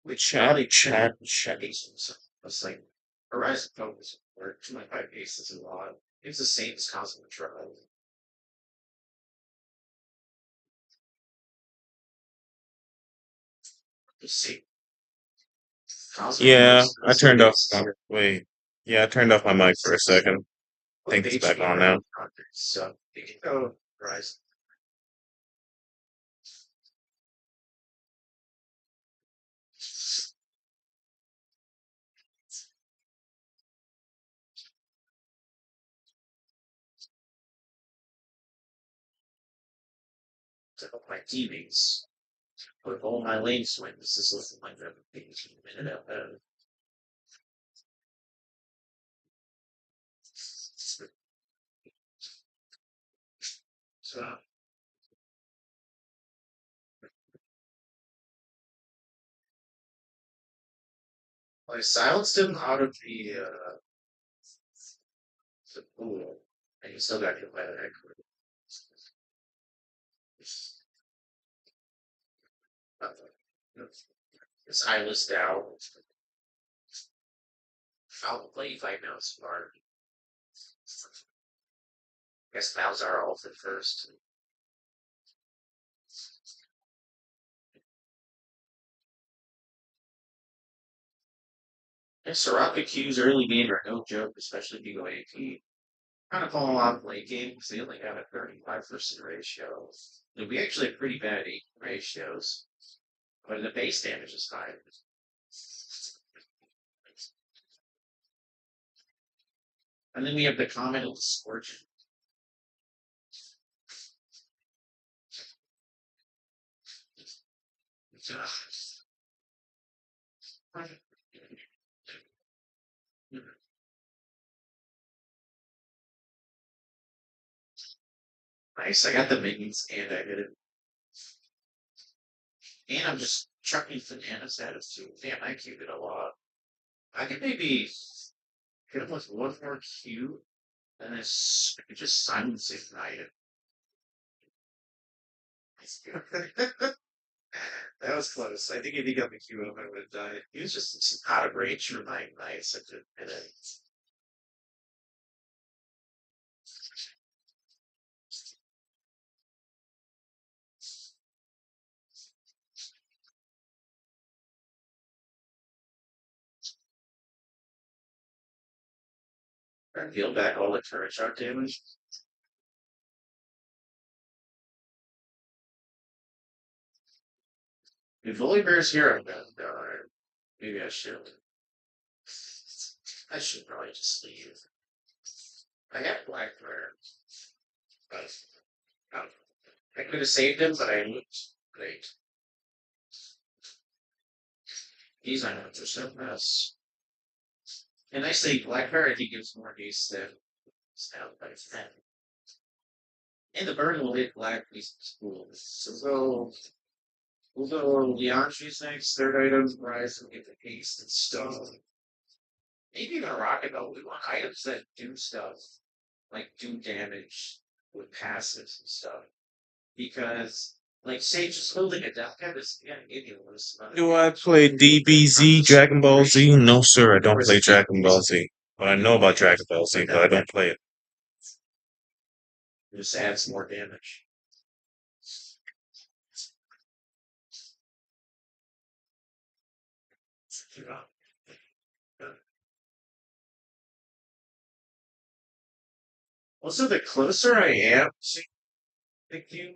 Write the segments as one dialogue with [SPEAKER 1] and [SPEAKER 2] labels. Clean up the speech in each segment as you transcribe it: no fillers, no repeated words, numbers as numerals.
[SPEAKER 1] We chatty. So it's like Horizon Focus or 2.5 bases is a lot. It's the same as Cosmic Drive. Just see. Cosmic
[SPEAKER 2] Yeah,
[SPEAKER 1] Drive
[SPEAKER 2] I
[SPEAKER 1] is
[SPEAKER 2] turned off.
[SPEAKER 1] serious.
[SPEAKER 2] Oh, wait. Yeah, I turned off my mic for a second. I
[SPEAKER 1] With
[SPEAKER 2] think it's back
[SPEAKER 1] HD
[SPEAKER 2] on
[SPEAKER 1] running
[SPEAKER 2] now.
[SPEAKER 1] projects. So you can go Horizon. To help my teammates. With all my lane swings, this is looking like a 18-minute out there. So I silenced him out of the pool, and he still got hit by the heck. His eye was down. Foul play 5 now smart. Guess Malzar ulted first. And Soraka Q's early game are no joke, especially if you go AP. Kind of fall a lot of late games. They only have a 35% ratio. And we actually have pretty bad AP ratios, but the base damage is high. And then we have the comment of the Scorch. Nice, I got the minions and I did it. And I'm just chucking bananas at us too. Damn, I queued it a lot. I could maybe hit him with one more Q and then just silence ignite it. That was close. I think if he got the Q up, I would have died. He was just out of range for my ignite, and then I healed back all the turret shot damage. If Volibear's here, I'm gonna die. Maybe I should. I should probably just leave. I have Black Bear, but I could have saved him, but I looked great. He's on 100% mess. And I say Black Bear, I think gives more use than Stout by 10. And the burn will hit Black Beast's cool. So we'll go Leandri's next, third item, Rise and get the haste and stuff. Maybe even a rocket though. We want items that do stuff, like do damage with passives and stuff. Because like say just holding a death cap is gonna give you a list of other
[SPEAKER 2] Do I
[SPEAKER 1] damage.
[SPEAKER 2] play
[SPEAKER 1] I'm
[SPEAKER 2] DBZ
[SPEAKER 1] just
[SPEAKER 2] Dragon Ball Z? No, sir, I don't play
[SPEAKER 1] risk
[SPEAKER 2] Dragon Ball
[SPEAKER 1] risk
[SPEAKER 2] Z. But I know about Dragon Ball
[SPEAKER 1] the
[SPEAKER 2] Z, but
[SPEAKER 1] death
[SPEAKER 2] I
[SPEAKER 1] cap
[SPEAKER 2] don't play it.
[SPEAKER 1] just adds more damage. Also, the closer I am to the cube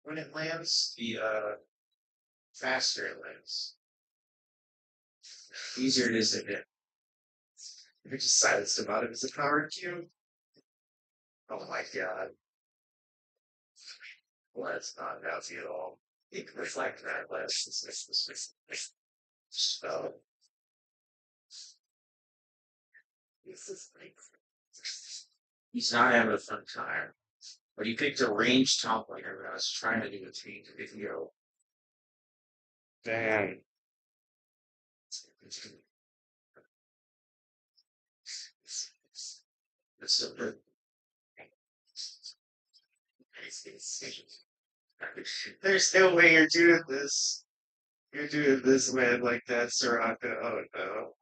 [SPEAKER 1] when it lands, the faster it lands. Easier it is to hit. You're just silenced about it as a power cube. Oh my god. Well, that's not healthy at all. You can reflect that less. So, he's not having a fun time. But he picked a ranged top laner that I was trying to do a tweet video. Damn. It's so good. There's no way you're doing this. You're doing this man like that, Soraka. Oh no.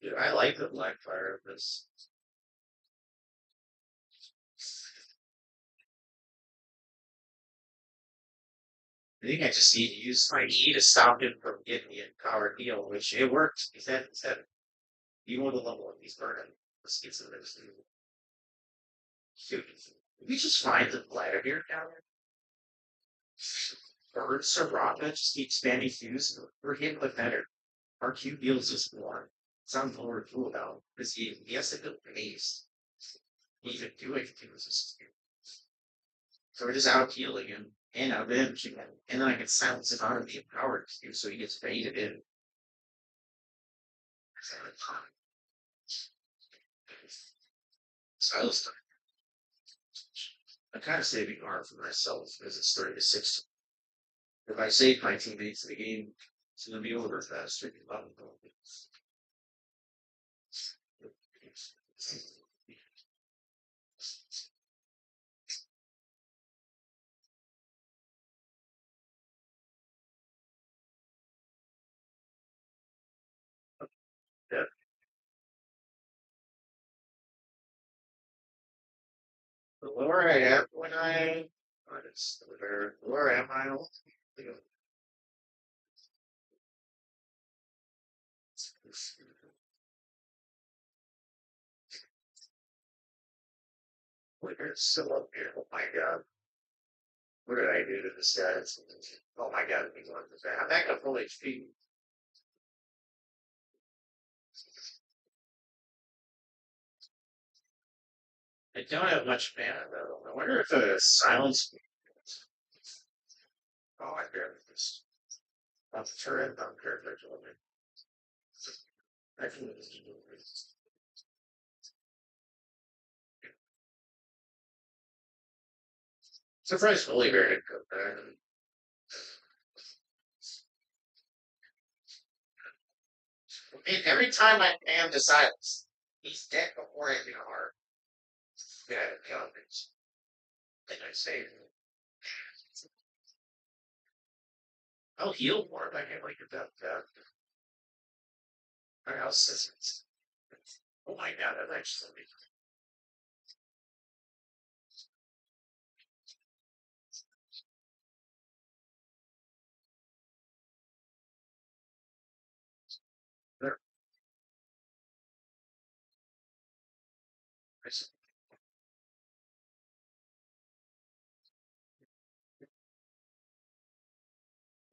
[SPEAKER 1] Dude, I like the black fire of this. I think I just need to use my E to stop him from getting the empowered heal, which it worked. He said, you want to level up, he's burning. Let's get some of this. Dude, we just find the Vladimir down there. Or Soraka just keeps spamming Qs. We're hitting with better. Our Q deals just more. Sounds more cool though, because he has to build base. Even doing Qs. So we're just out healing him and out avenging him. And then I can silence him out of the empowered Q so he gets baited in. Silence. I'm kind of saving arm for myself because it's 30 to 6. If I save my teammates in the game, it's going to be over faster. Yeah. The lower I am when I, what is the lower am I? It's still up here. Oh my god. What did I do to this guy? Oh my god, I'm back up full HP. I don't have much mana though. I wonder if a silence. Oh, I barely just. Off the turret, I'm perfect. I can surprisingly very good. And every time I am to silence, he's dead before I hit hard. Yeah, confidence. Then I say, I'll heal more if I can like that. Or else it's, oh my god, I've actually. There,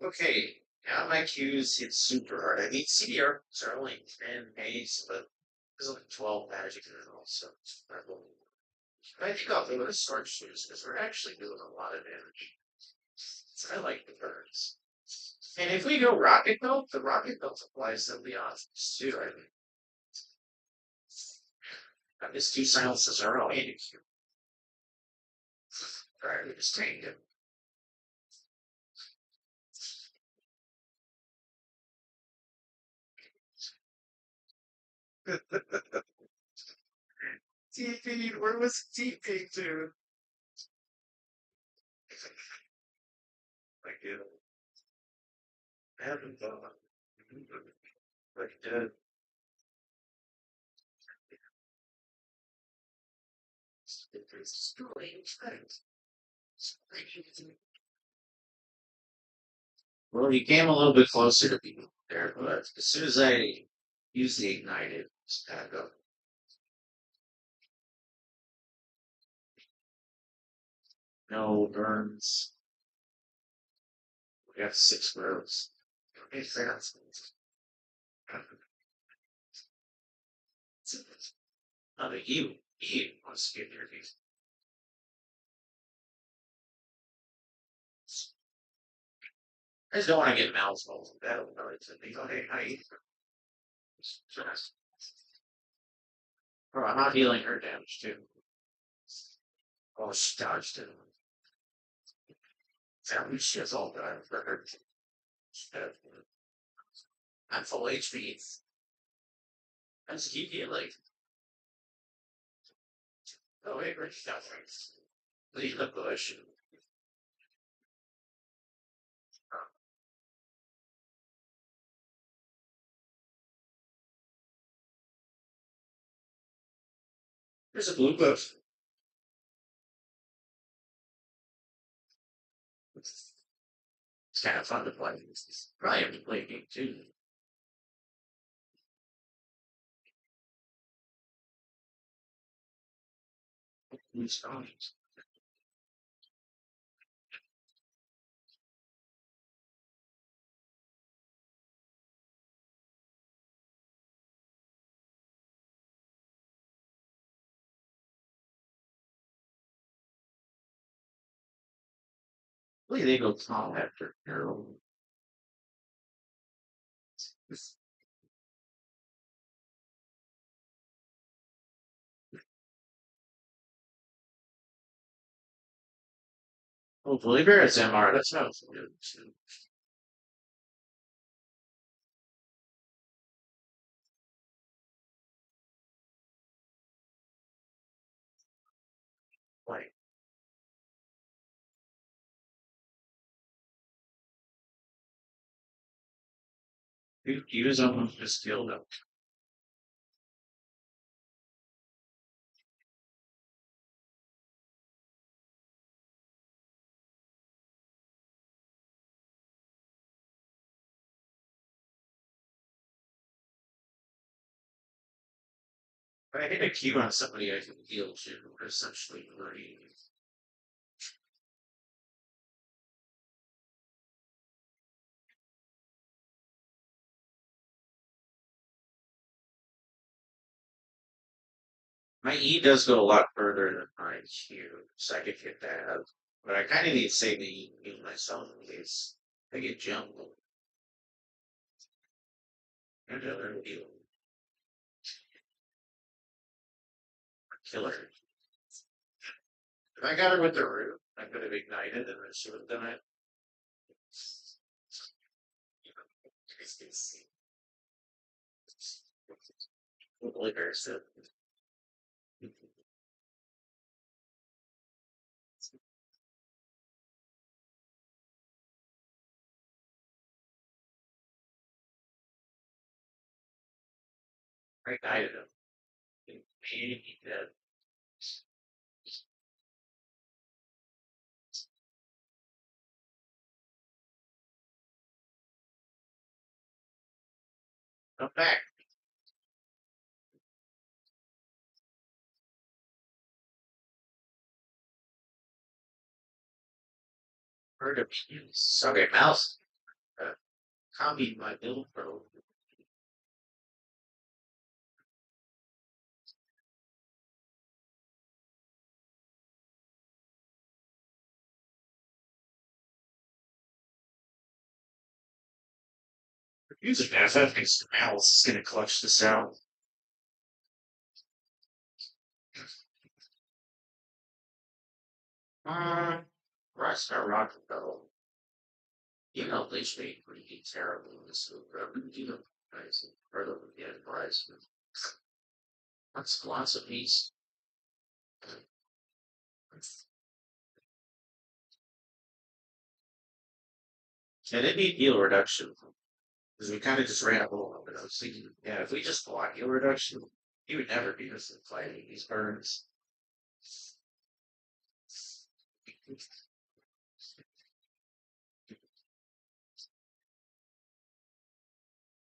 [SPEAKER 1] okay, now my Q's hit super hard. I mean, CDR are only 10 pace, but there's only 12 magic in it also. I think I'll do a sword shoes because we're actually doing a lot of damage. So I like the birds. And if we go rocket belt, the rocket belt applies to Leon's too. I mean, his two silences are all ADQ. Alright, we just tanked him. TP, where was TP to? Like, you know, I haven't done like dead. Well, he came a little bit closer to me there, but as soon as I used the ignited, it's kind of go. No burns. We got 6 rows. Okay, fast. Oh, he wants to get there. I just don't want to get mouths full. That'll really be okay. Bro, I'm not healing her damage too. Oh, she dodged it. Family shit's all done for her. I'm full HP. I just keep healing. Oh, wait, Rich, got things. Leave the bush. There's a blue buff. It's kind of fun to play. Probably have to play a game too. Blue stones. Hopefully they go Tom after Harold. Hopefully Barrett's MR. That sounds good. Like, he was almost just killed him. But I hit a Q on somebody I can heal to, essentially, already. My E does go a lot further than my Q, so I could get that. But I kind of need to save the E to heal myself in case I get jumped. And other heal. Killer. If I got her with the root, I could have ignited and then she would have done it. Liquor, so I ignited him. He dead. Come back. Heard of okay, mouse. Copied my build pro. Using that, I think mouse is gonna clutch this out. Rockstar Rock though. You know they should be pretty terrible in this movie. You know, guys, further than the enterprise. That's lots of peace. And it need heal reduction. Because we kind of just ran up a little bit. I was thinking, yeah, if we just block heal reduction, he would never beat us in fighting these burns.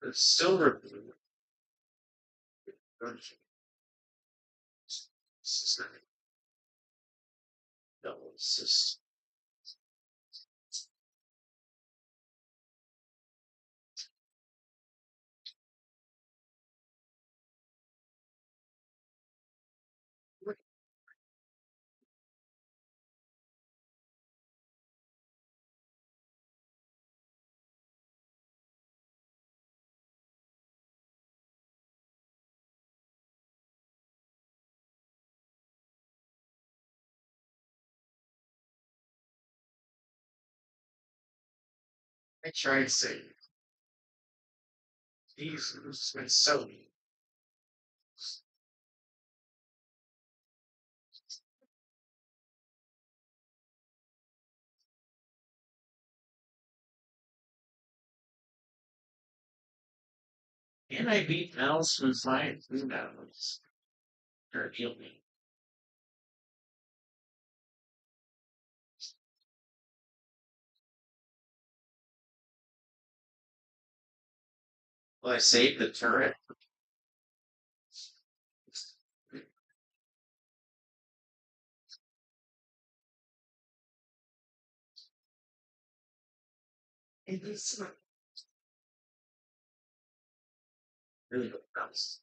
[SPEAKER 1] But silver double assist. I tried saying these been so mean. And I beat Mouse with my food animals. Or heal me. Well, I saved the turret. It's really good mouse.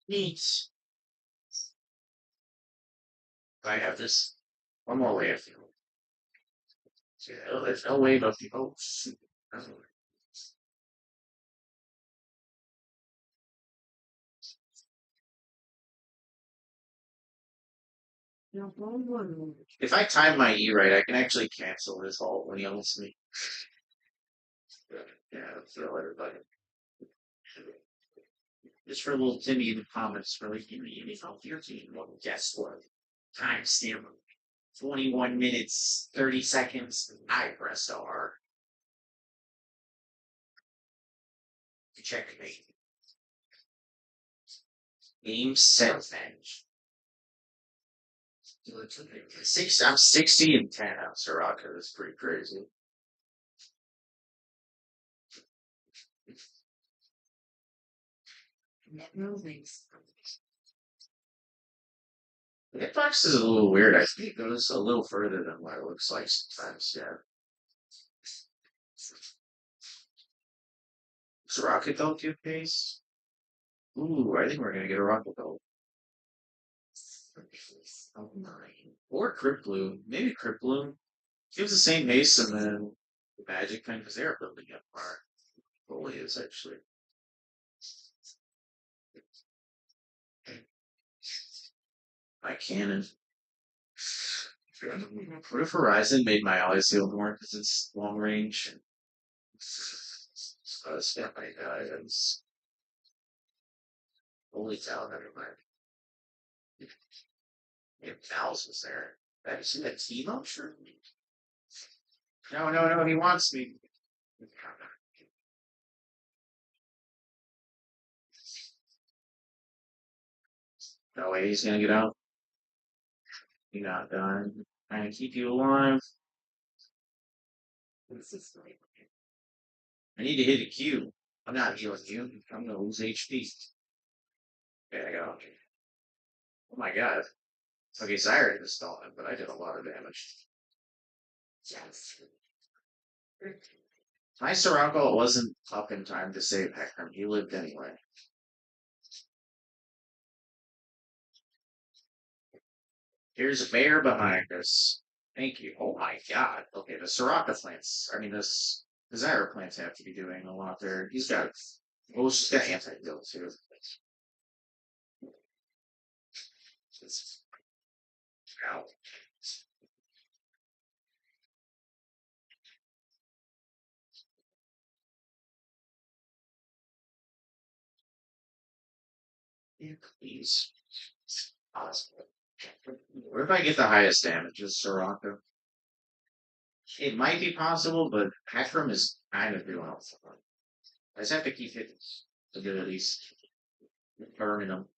[SPEAKER 1] Neat. I have this one more way of feeling. Yeah, there's no way but the shoot. If I time my E right, I can actually cancel this all when he owns me. Yeah, throw everybody. Just for a little Timmy in the comments for like, you need help your team. Well, guess what? Timestamp 21 minutes, 30 seconds. I press R. Checkmate. Game set match. I'm 60 and 10 on Soraka. That's pretty crazy. The hitbox is a little weird. I think it goes a little further than what it looks like sometimes. Yeah. Does Rocket Belt give pace? Ooh, I think we're gonna get a Rocket Belt. Or Crypt Bloom. Maybe Crypt Bloom. Gives the same pace and then the magic thing because they're building up our is actually. My cannon. What if Horizon made my always heal more because it's long range? Spam my guys. Holy cow, never mind. If Val's was there. Have you seen that team up? Sure. No, no, no, he wants me. No way he's gonna get out. You're not done. Trying to keep you alive. I need to hit a Q. I'm not healing you. I'm gonna lose HP. There I go. Oh my god. Okay, Zyra is stalling, but I did a lot of damage. My Sirocco wasn't up in time to save Hecarim. He lived anyway. Here's a bear behind us. Thank you. Oh my god. Okay, the Soraka plants. I mean, the Zyra plants have to be doing a lot there. He's got, well, she's got anti-guild too. Ow. Please. Awesome. Where if I get the highest damage? Is Soraka? It might be possible, but Hecarim is kind of doing all. I just have to keep hitting abilities, burning them.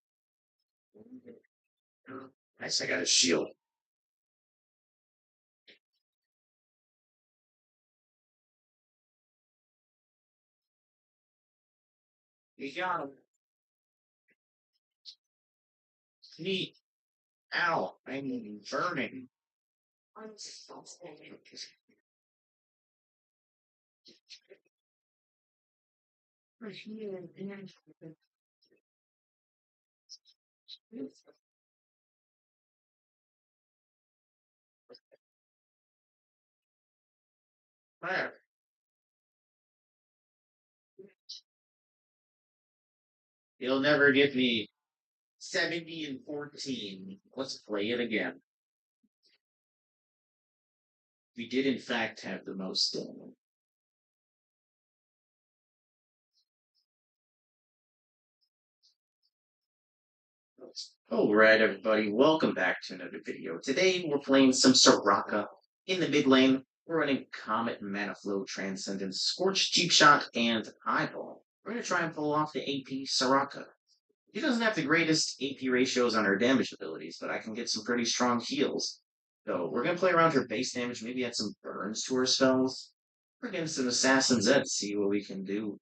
[SPEAKER 1] Nice, I got a shield. You got him. Neat. Ow, I'm burning. Fire. You'll never get me 70 and 14. Let's play it again. We did, in fact, have the most. Alright, everybody, welcome back to another video. Today we're playing some Soraka. In the mid lane, we're running Comet, Mana Flow, Transcendence, Scorch, Cheap Shot, and Eyeball. We're going to try and pull off the AP Soraka. He doesn't have the greatest AP ratios on her damage abilities, but I can get some pretty strong heals. So we're going to play around her base damage, maybe add some burns to her spells. We're against an Assassin Zed, see what we can do.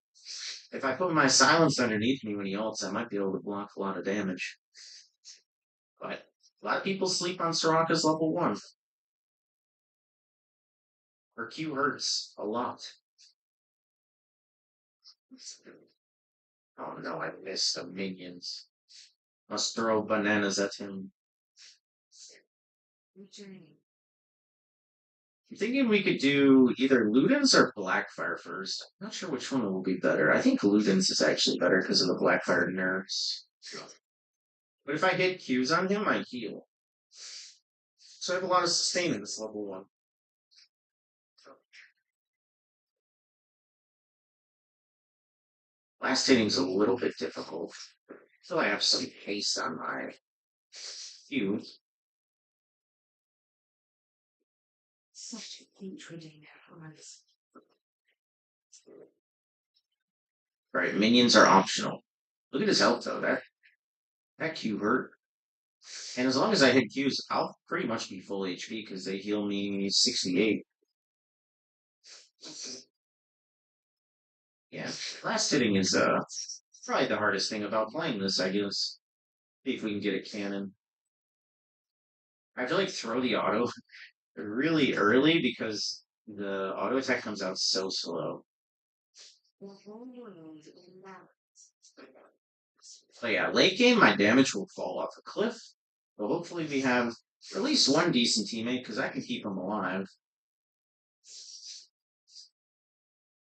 [SPEAKER 1] If I put my silence underneath me when he ults, I might be able to block a lot of damage. But a lot of people sleep on Soraka's level 1. Her Q hurts a lot. Oh no, I missed the minions. Must throw bananas at him. I'm thinking we could do either Ludens or Blackfire first. I'm not sure which one will be better. I think Ludens is actually better because of the Blackfire nerfs. But if I hit Qs on him, I heal. So I have a lot of sustain in this level 1. Last hitting's a little bit difficult. So I have some haste on my Q. Such hatred. Alright, minions are optional. Look at his health though, that Q hurt. And as long as I hit Qs, I'll pretty much be full HP because they heal me 68. Yeah, last hitting is probably the hardest thing about playing this, I guess. See if we can get a cannon. I have to like throw the auto really early because the auto attack comes out so slow. But yeah, late game my damage will fall off a cliff. But hopefully we have at least one decent teammate because I can keep him alive. It's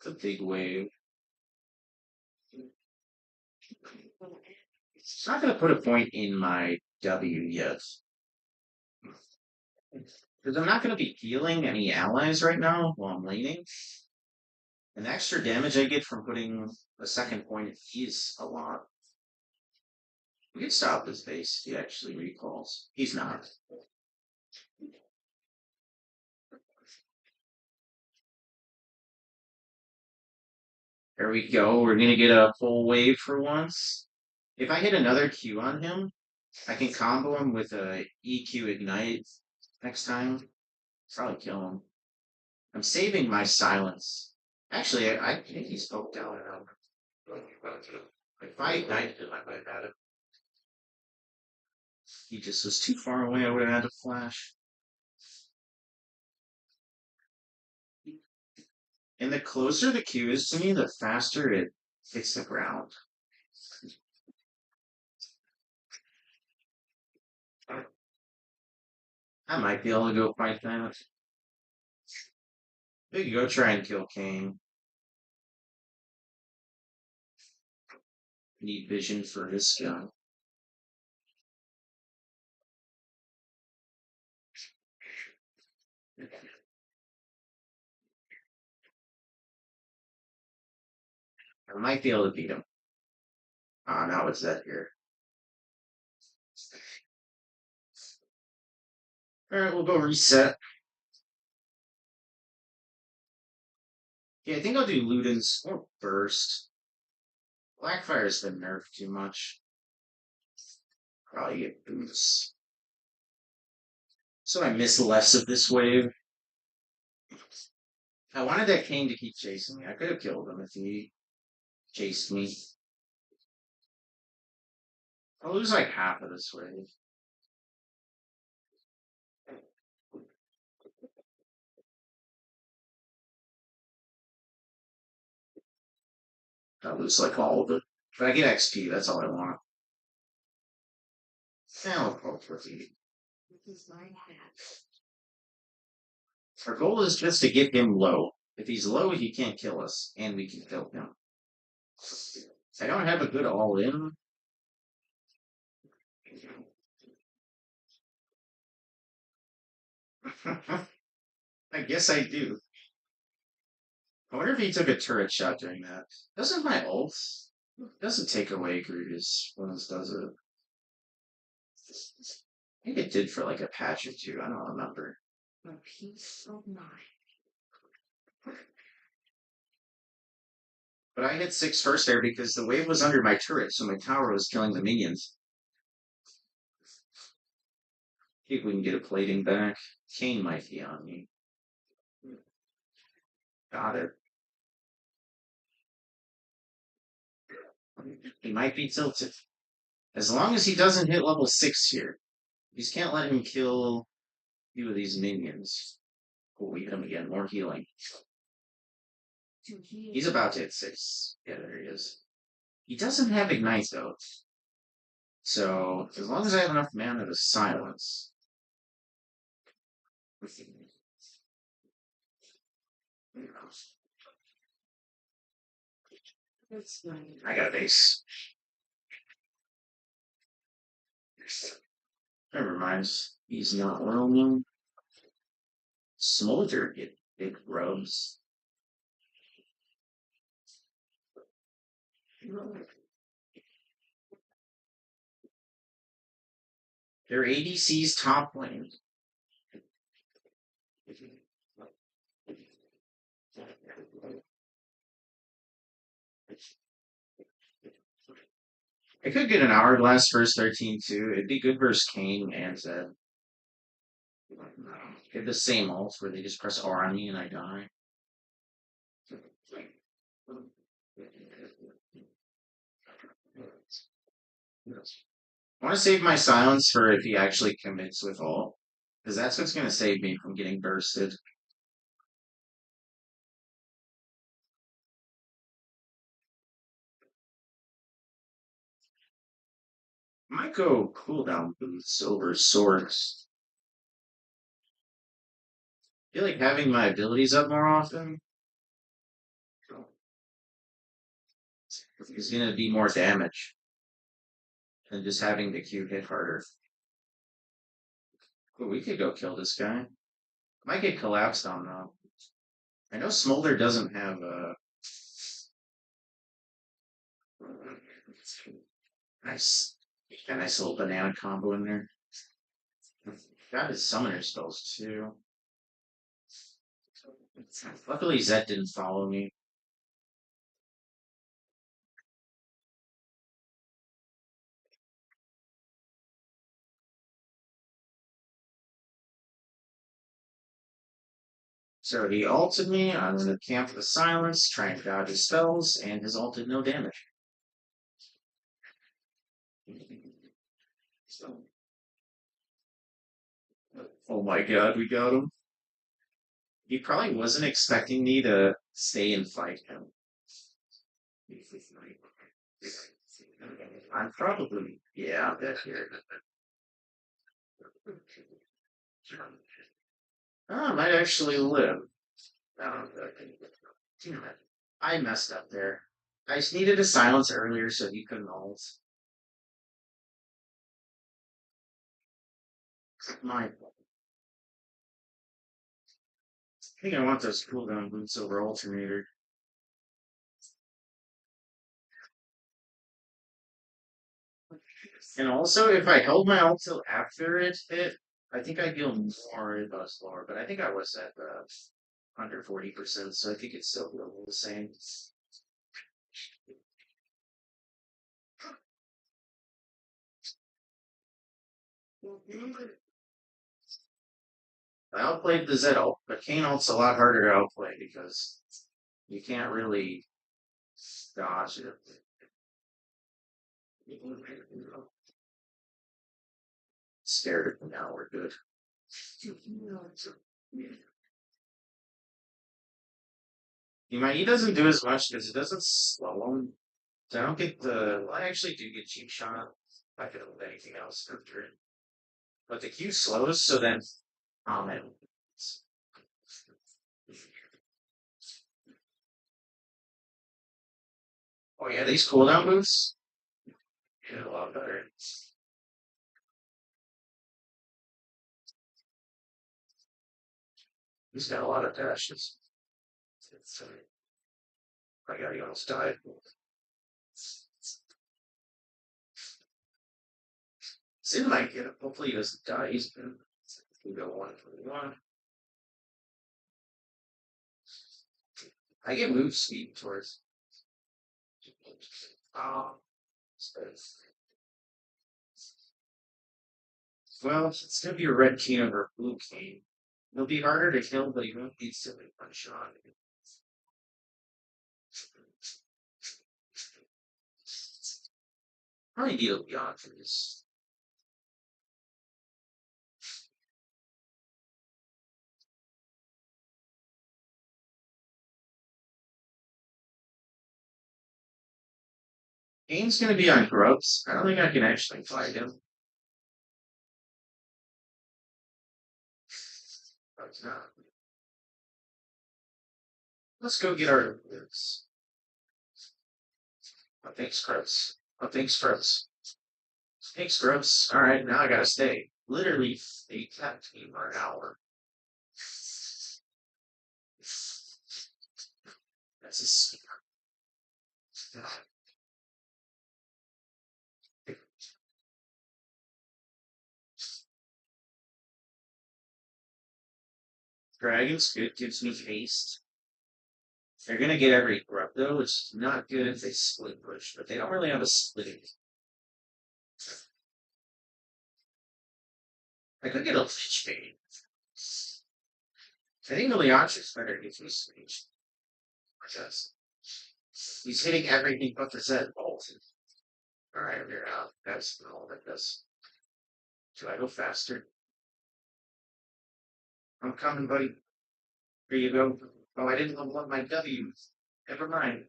[SPEAKER 1] a big wave. It's not going to put a point in my W yet. Because I'm not going to be healing any allies right now while I'm laning. And the extra damage I get from putting a second point is a lot. We can stop his base if he actually recalls. He's not. There we go. We're going to get a full wave for once. If I hit another Q on him, I can combo him with a EQ Ignite next time. Probably kill him. I'm saving my silence. Actually, I think he's poked out. If I ignited him, I might have had him. He just was too far away. I would have had to flash. And the closer the Q is to me, the faster it hits the ground. I might be able to go fight that. We could go try and kill Kane. Need vision for his gun. I might be able to beat him. Ah, now it's that here. Alright, we'll go reset. Yeah, I think I'll do Ludens or Burst. Blackfire's been nerfed too much. Probably get boots. So I miss less of this wave. I wanted that Kane to keep chasing me. I could have killed him if he chased me. I'll lose like half of this wave. I'll lose like all of it. But I get XP, that's all I want. Now I'll go for the. Our goal is just to get him low. If he's low, he can't kill us, and we can kill him. I don't have a good all-in. I guess I do. I wonder if he took a turret shot during that. Doesn't my ult doesn't take away Grutus when it does it?
[SPEAKER 3] I think it did for like a patch or two. I don't remember. But I hit 6 first there because the wave was under my turret, so my tower was killing the minions. See if we can get a plating back. Kane might be on me. Got it. He might be tilted. As long as he doesn't hit level 6 here. You just can't let him kill a few of these minions. Oh, we hit him again. More healing. He's about to hit 6. Yeah, there he is. He doesn't have Ignite, though. So, as long as I have enough mana to silence. I got a base. Never mind. He's not roaming. Smolder get big rubs. Their ADC's top lane. I could get an hourglass first 13 too. It'd be good versus Kane and Zed. Get the same ult where they just press R on me and I die. I want to save my silence for if he actually commits with ult. Because that's what's going to save me from getting bursted. I might go cooldown boots over swords. I feel like having my abilities up more often is going to be more damage than just having the Q hit harder. But we could go kill this guy. Might get collapsed on though. I know Smolder doesn't have a a nice little banana combo in there. Got his summoner spells too. Luckily Zed didn't follow me. So he ulted me. I'm going to camp the silence, try and dodge his spells, and his ult did no damage. Oh my god, we got him. He probably wasn't expecting me to stay and fight him. I'm probably, yeah, I'm dead here. I might actually live. Damn it. I messed up there. I just needed a silence earlier so he couldn't ult. My I think I want those cooldown boots over alternator. And also, if I held my ult till after it hit, I think I'd feel more if I was lower. But I think I was at under 40%, so I think it's still the same. I outplayed the Zed ult, but Kane ult's a lot harder to outplay because you can't really dodge it. Scared of him now, we're good. He doesn't do as much because it doesn't slow him. So I don't get the. Well, I actually do get cheap shot. I could hold anything else after it. But the Q slows, so then. Oh man. Oh yeah, these cooldown moves get a lot better. He's got a lot of dashes. My god, he almost died. Seems like it. Hopefully he doesn't die. He's been. We go 121. I get move speed towards. Oh, well, it's gonna be a red king over a blue king. It'll be harder to kill, but you won't need to like one shot. Probably deal beyond for this. Kane's gonna be on grubs. I don't think I can actually fight him. But let's go get our lives. Oh, thanks, Grubs. Oh, thanks, Grubs. Thanks, Grubs. All right, now I gotta stay. Literally, they kept me for an hour. That's a Dragon's good, gives me haste. They're gonna get every grub though, which is not good if they split push, but they don't really have a splitting. I could get a Lich Bane. I think the Leon's better gives me speech. Because he's hitting everything but the Z bolt. Alright, we're out. That's all that does. Do I go faster? I'm coming, buddy. Here you go. Oh, I didn't level up my W. Never mind.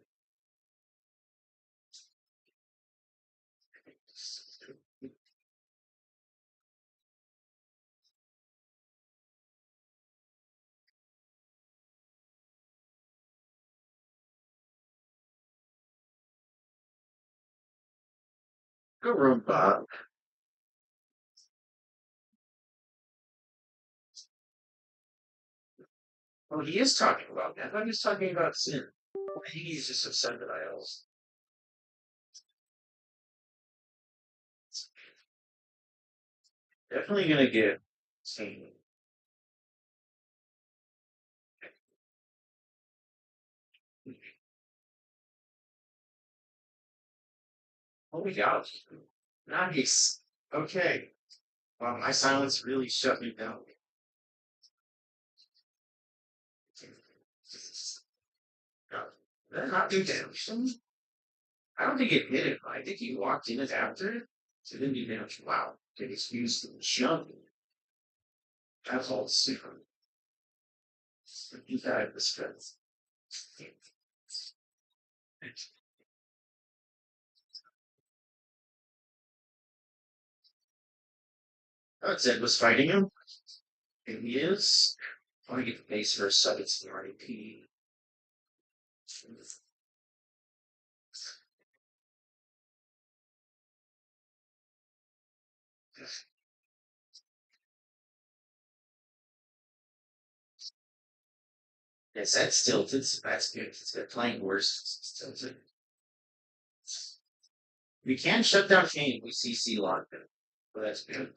[SPEAKER 3] Go robot. Oh, he is talking about that. I thought he was talking about sin. I think he's just upset that I else. Definitely gonna get seen. Oh my god. Nice. Okay. Wow, my silence really shut me down. Did that not do damage to me? I don't think it hit him. I think he walked in it after it. So it didn't do damage. Wow. Did he use the jump? That's all super. You got the strength. Oh, Zed was fighting him. And he is. I want to get the base for a sub. It's the RDP. Yes, that's tilted, so that's good. It's been playing worse. It's tilted. We can shut down Kane. We CC locked him. But that's good.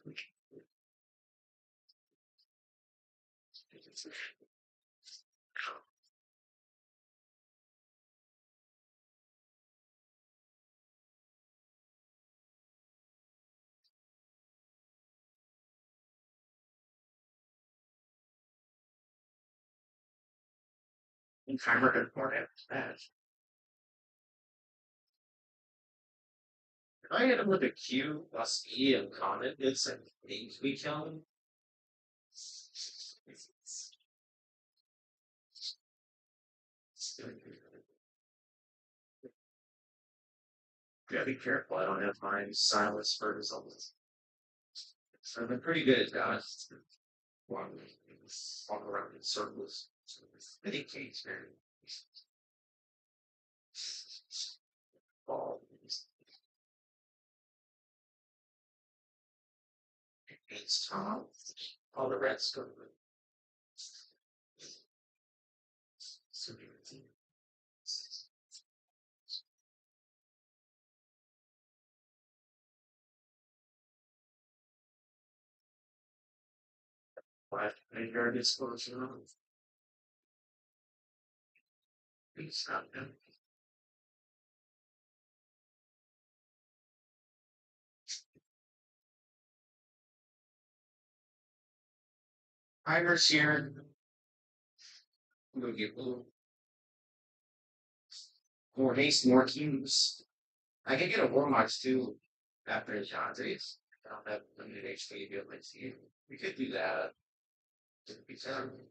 [SPEAKER 3] And timer did more damage than that. If I hit him with a Q plus E and Comet, it's a things we kill him. Gotta be careful. I don't have my silence for results. I've been pretty good at that. Walking around in circles. I think Kane's very ball. Kane's Tom. All the reds go to But graveyard gets close enough. It's not them. Ivers here. We'll get blue. More haste, more cubes. I can get a Warmox too after Jonte's. I don't have limited HP to be able to see. We could do that. It'd be terrible.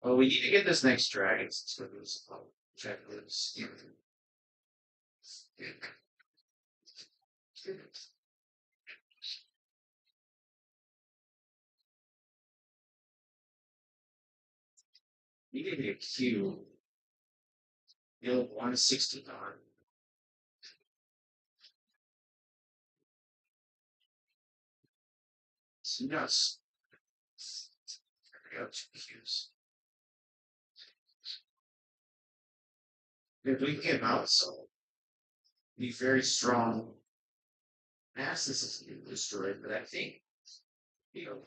[SPEAKER 3] Well, we need to get this next dragon since we're losing. Check this. We need to get a Q. Build 169. So yes. There we go, two Qs. If we can get out, so be very strong. Mass this is destroyed, but I think you know.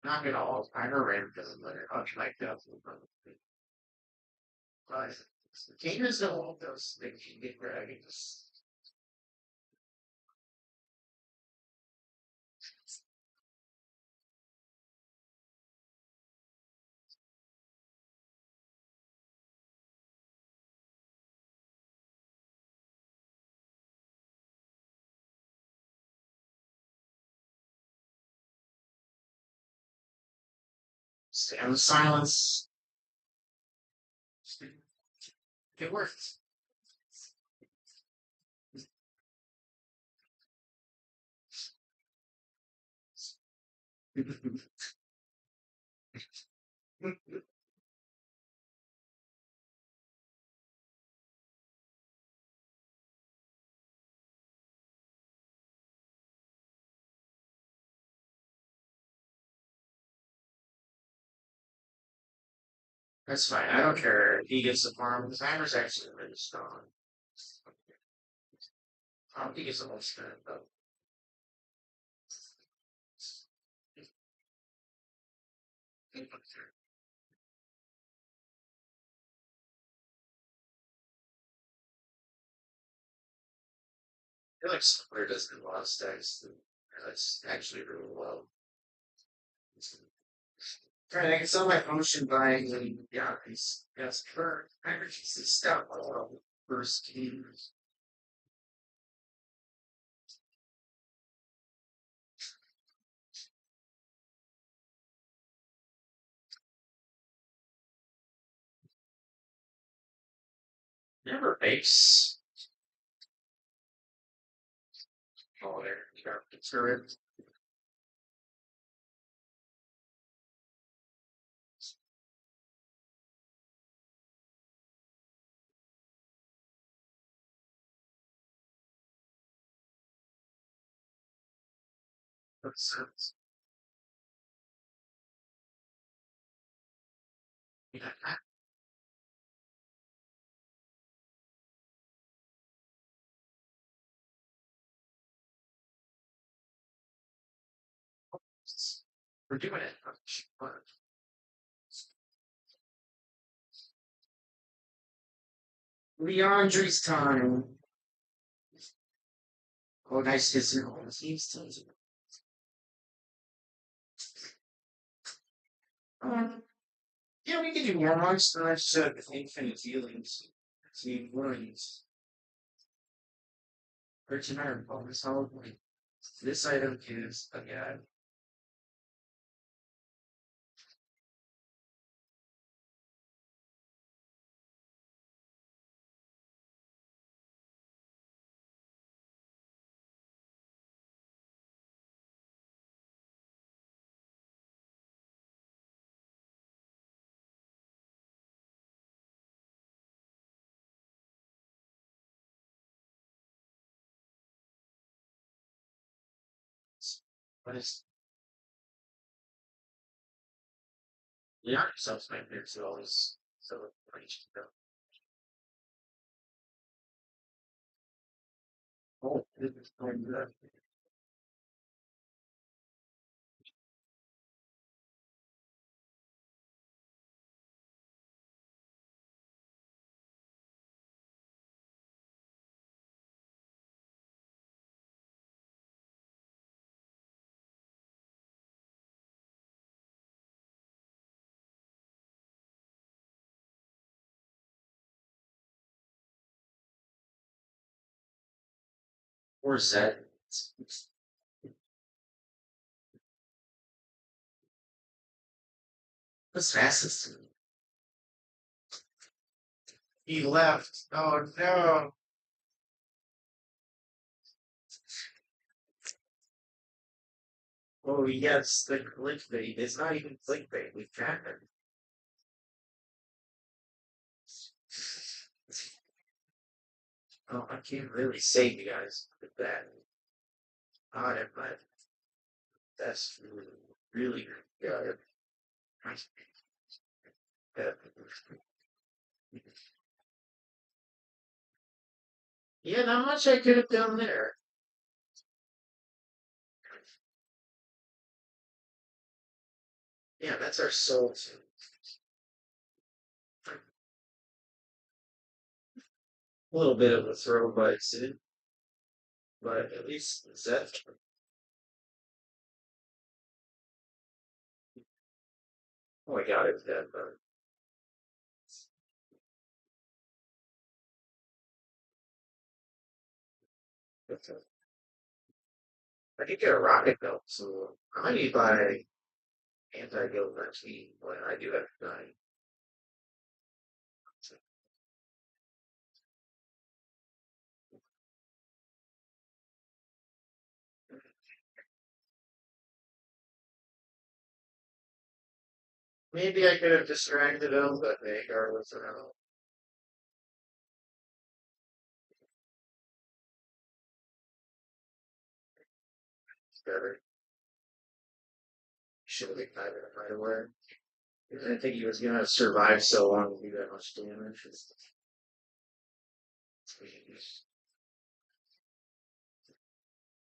[SPEAKER 3] Not at all. I know Ram doesn't let it. I'll be like that. But gamers don't want those. They can get dragons. Stand in silence. It worked. That's fine. I don't care if he gets the farm. The timer's actually really strong. I don't think it's a whole spin, though. I feel like Square does a lot of stacks. That's actually really well. Right, I can sell my potion by yeah, these yes, for emergency stuff. First games. Never makes. Oh, there you go. Screw it. Makes sense. Yeah, we're doing it. Leandre's time. Oh, nice history. He's yeah, we can do more monster. That's infinite feelings. See, worries. Virgin Iron bonus solid point. This item is again. What is
[SPEAKER 1] Yeah, self-sniper is always so pretty. Oh, this is going good. Where's that? What's fastest? He left. Oh no. Oh yes, the clickbait. It's not even clickbait. We found it. Oh, I can't really save you guys with that. On it, but that's really good. Uh, Yeah, not much I could have done there. Yeah, that's our soul too. A little bit of a throw by accident, but at least Zeth. Oh my god, it's dead, but I could get a rocket belt, so I might need to buy anti-guild team when I do have to. Maybe I could have distracted him, but Vagar was around. Better. Should have ignited him right away. I didn't think he was gonna survive so long and do that much damage.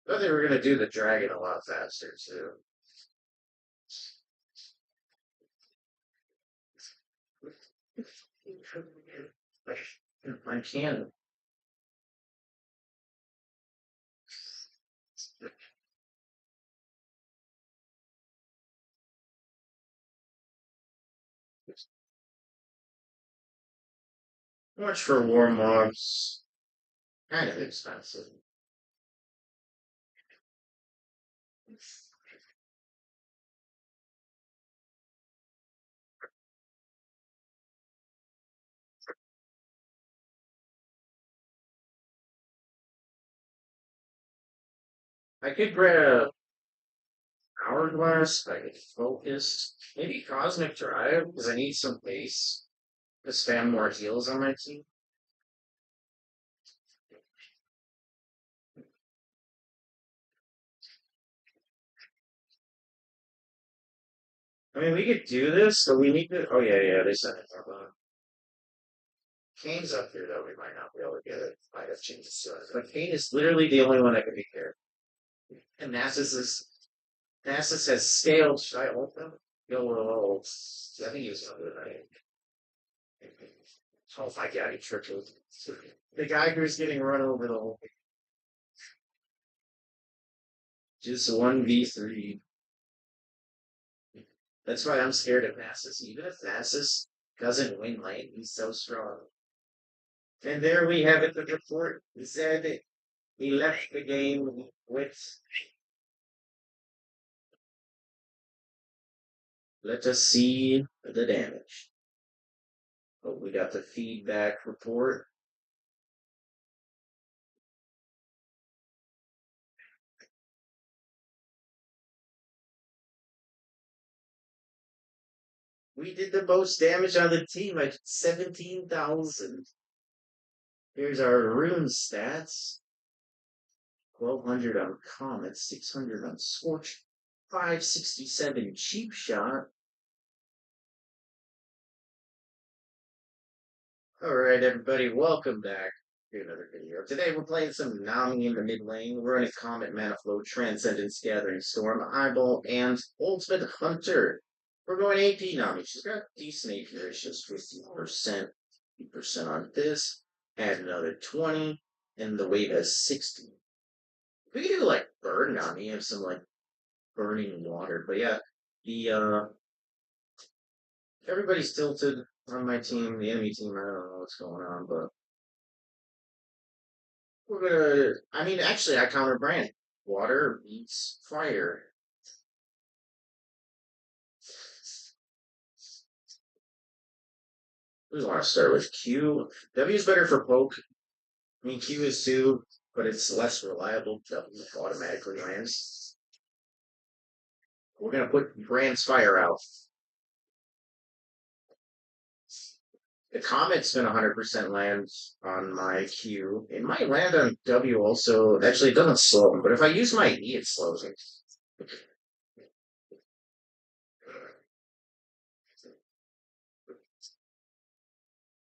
[SPEAKER 1] I thought they were gonna do the dragon a lot faster too. I can't. Much for war mobs. Kind of expensive. I could grab hourglass. I could focus. Maybe cosmic drive because I need some base to spam more heals on my team. I mean, we could do this, but we need to. Oh yeah, yeah. They sent it. Kane's up here though. We might not be able to get it. Might have changes to it. But Kane is literally the only one that can be here. And Nasus has scaled. Should I ult them? Go. I think he was going to do it. Oh my god, he tripled. The guy who's getting run over the whole just 1v3. That's why I'm scared of Nasus. Even if Nasus doesn't win lane, he's so strong. And there we have it, the report. He said he left the game with let us see the damage. But we got the feedback report. We did the most damage on the team at 17,000. Here's our rune stats. 1,200 on Comet, 600 on Scorch, 567 Cheap Shot,
[SPEAKER 3] Alright, everybody, welcome back to another video. Today we're playing some Nami in the mid lane. We're running Comet, Mana Flow, Transcendence, Gathering Storm, Eyeball, and Ultimate Hunter. We're going AP Nami. She's got decent AP ratios, 50%, 50% on this, add another 20, and the wave has 60. We could do like Burn Nami, have some like burning water, but yeah, the everybody's tilted on my team, the enemy team, I don't know what's going on, but I mean, actually, I counter brand. Water beats fire. We want to start with Q. W is better for poke. I mean, Q is too, but it's less reliable. W automatically lands. We're going to put Brand's fire out. The Comet's going to 100% land on my Q. It might land on W also. Actually, it doesn't slow him, but if I use my E, it slows him.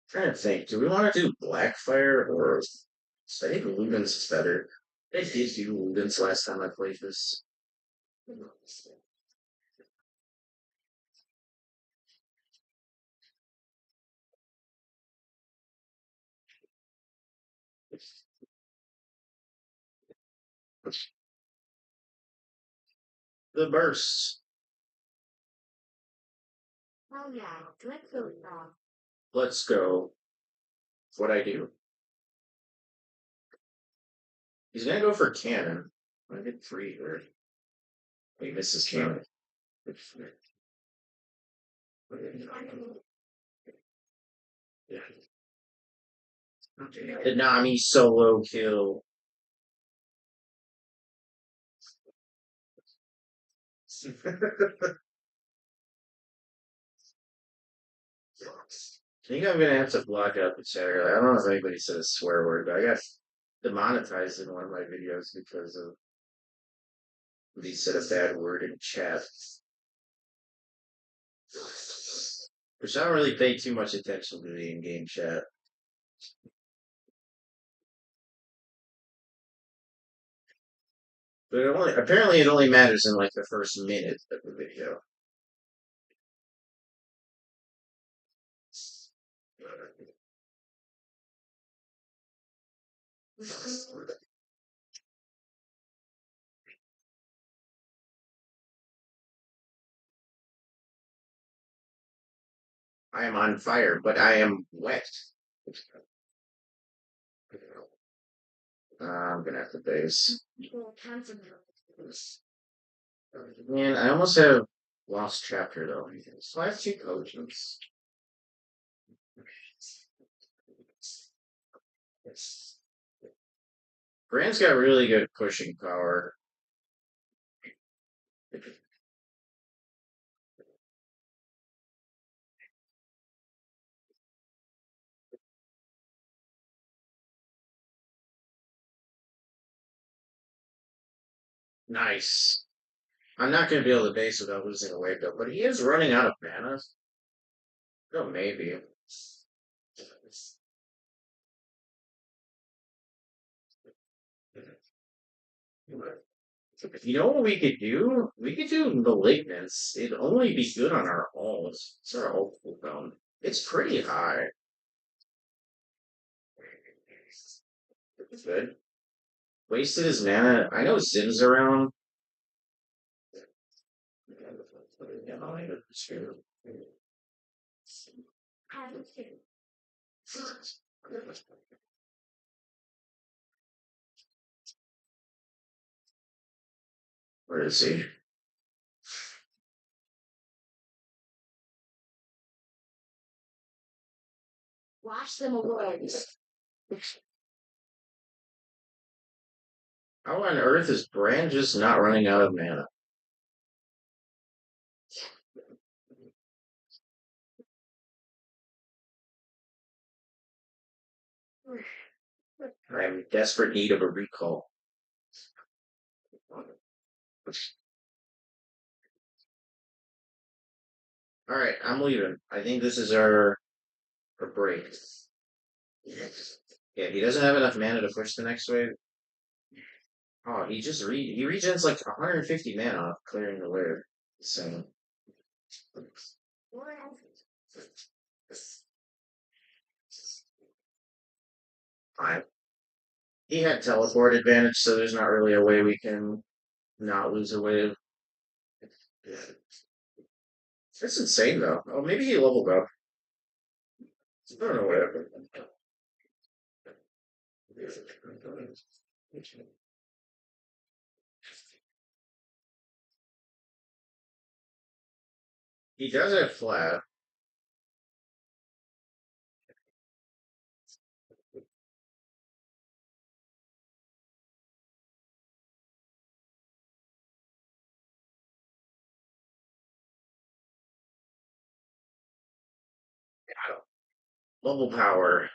[SPEAKER 3] Trying to think, do we want to do Blackfire or I think Ludens is better. I did do Ludens last time I played this. The burst.
[SPEAKER 4] Oh yeah, let's go wrong.
[SPEAKER 3] Let's go. What I do. He's gonna go for cannon. I did 3 here. He misses cannon. Yeah. The Nami solo kill. I think I'm gonna have to block out the chat. I don't know if anybody said a swear word, but I got demonetized in one of my videos because of he said a bad word in chat. Which I don't really pay too much attention to the in-game chat. But apparently it only matters in like the first minute of the video. I am on fire, but I am wet. I'm gonna have to base. Man, I almost have lost chapter though. So I have 2 potions. Brand's got really good pushing power. Nice. I'm not gonna be able to base without losing a wake up, but he is running out of mana. Oh, maybe. You know what we could do? We could do Malignance. It'd only be good on our alts. It's our ult cooldown. It's pretty high. It's good. Wasted his mana. I know Sim's around. Yeah, it's true. Where is he?
[SPEAKER 4] Wash them away.
[SPEAKER 3] How on earth is Brand just not running out of mana? I'm in desperate need of a recall. Alright, I'm leaving. I think this is our break. Yeah, he doesn't have enough mana to push the next wave. Oh, he regens like 150 mana off clearing the wave. So fine. He had teleport advantage, so there's not really a way we can not lose a wave. That's insane though. Oh, maybe he leveled up. I don't know what happened. He does have flat. Bubble power.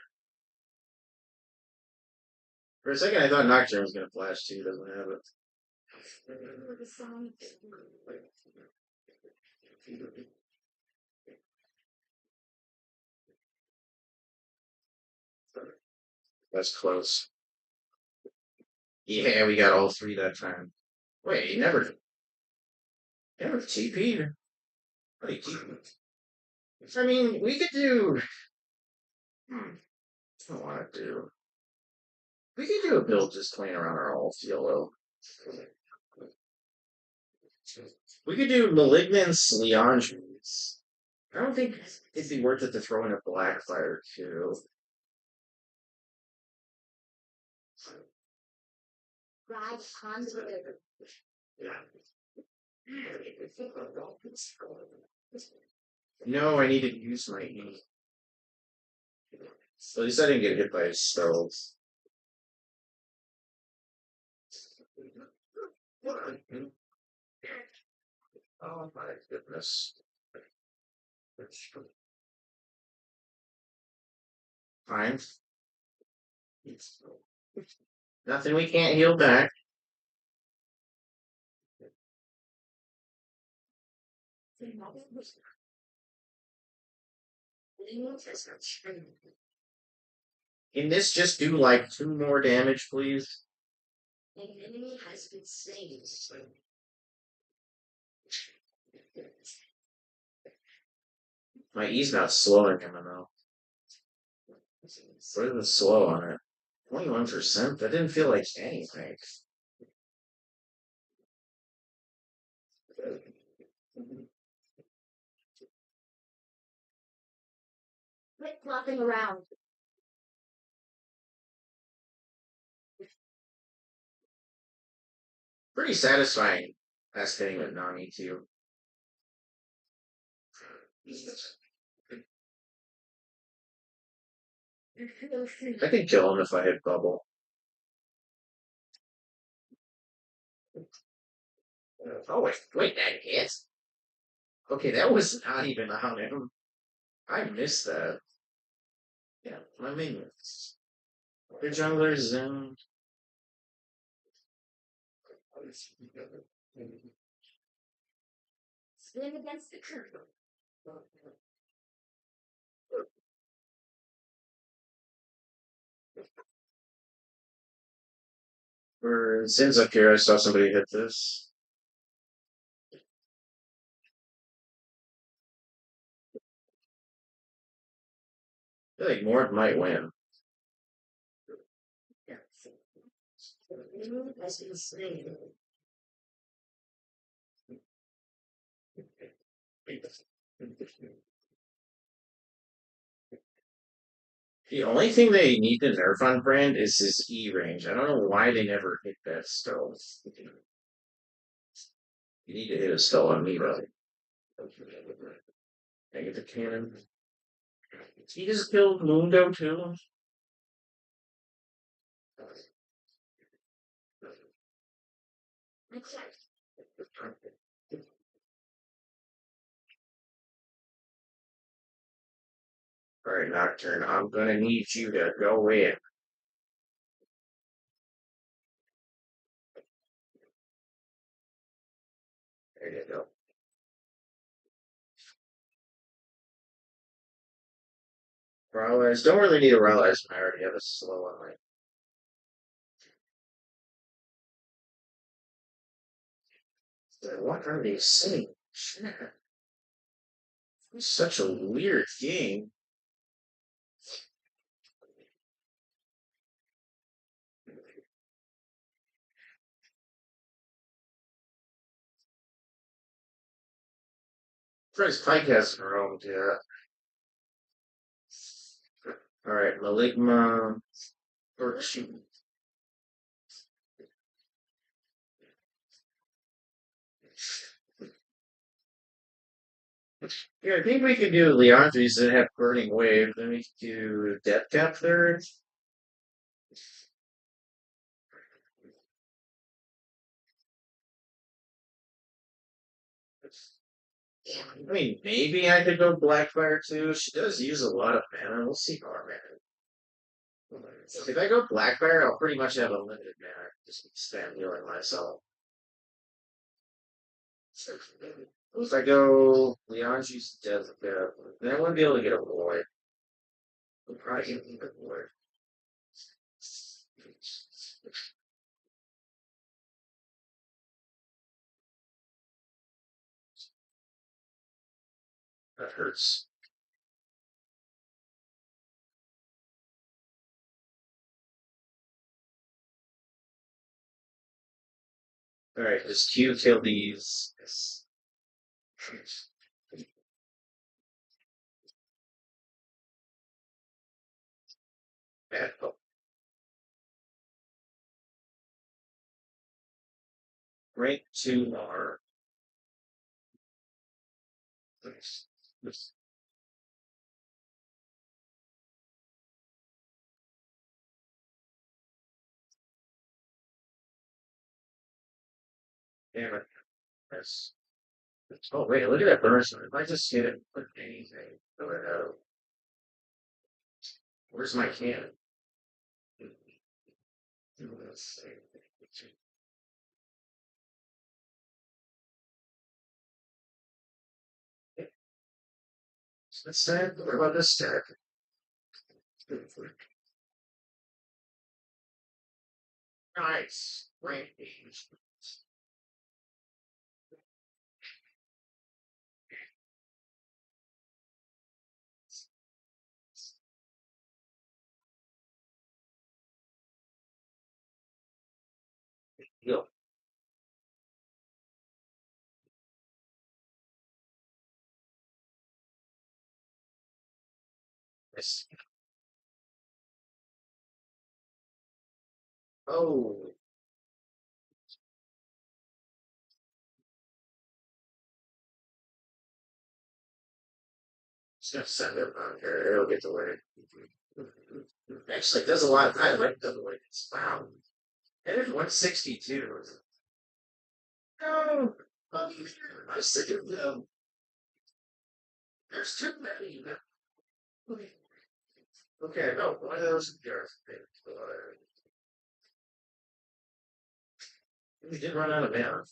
[SPEAKER 3] For a second, I thought Nocturne was gonna flash too. Doesn't have it. That's close. Yeah, we got all three that time. Wait, he never TP'd. Wait, I mean, we could do. I don't want to do. We could do a build just playing around our all yellow. We could do Malignance Leandres. I don't think it'd be worth it to throw in a Blackfire too.
[SPEAKER 4] Ride on the river.
[SPEAKER 3] No, I need to use my E. At least I didn't get hit by his spells. Oh my goodness. Fine. Nothing we can't heal back. Can this just do like 2 more damage, please?
[SPEAKER 4] An enemy has been slain.
[SPEAKER 3] My E's not slowing him enough. What is the slow on it? 21%? That didn't feel like anything.
[SPEAKER 4] Quit flopping around.
[SPEAKER 3] Pretty satisfying past hitting with Nami too. I could kill him if I hit bubble. Oh wait, that hit. Okay, that was not even on him. I missed that. Yeah, my minions. The jungler's in.
[SPEAKER 4] Swim against the current.
[SPEAKER 3] For Sin's up here, I saw somebody hit this. I feel like Mord might win.
[SPEAKER 4] Enemy has been slain.
[SPEAKER 3] The only thing they need to nerf on Brand is his E range. I don't know why they never hit that still. You need to hit a spell on me, though. I get the cannon. He just killed Mundo too. Alright, Nocturne, I'm gonna need you to go in. There you go. Rowlers don't really need a Rowlers when I already have a slow on my. What are they saying? Shit. It's such a weird game. First Pike has roamed, yeah. Alright, Maligma. Or shoot. Yeah, I think we can do Leandres that have Burning Wave. Then we can do Death Cap third. I mean, maybe I could go Blackfire too. She does use a lot of mana. We'll see how mana. If I go Blackfire, I'll pretty much have unlimited mana. Just spam healing myself. If I go Leandre's Death Cap, then I wouldn't be able to get a Void. We'll probably get a Void. That hurts. Alright, does Q kill these? Yes. Bad. Oh, rank 2 are. Damn it. Yes. Oh, wait, look at that burn. If I just hit it with anything, go ahead. Where's my cannon? Let's say, what about this stack? Nice. Great. Yo. Yes. Oh. Just gonna send it on here. It'll get the way. Actually, it does a lot. I like the way it's found. And it's 162. No. I was thinking, there's too many. Okay, no, one of those guys. We did run out of mana.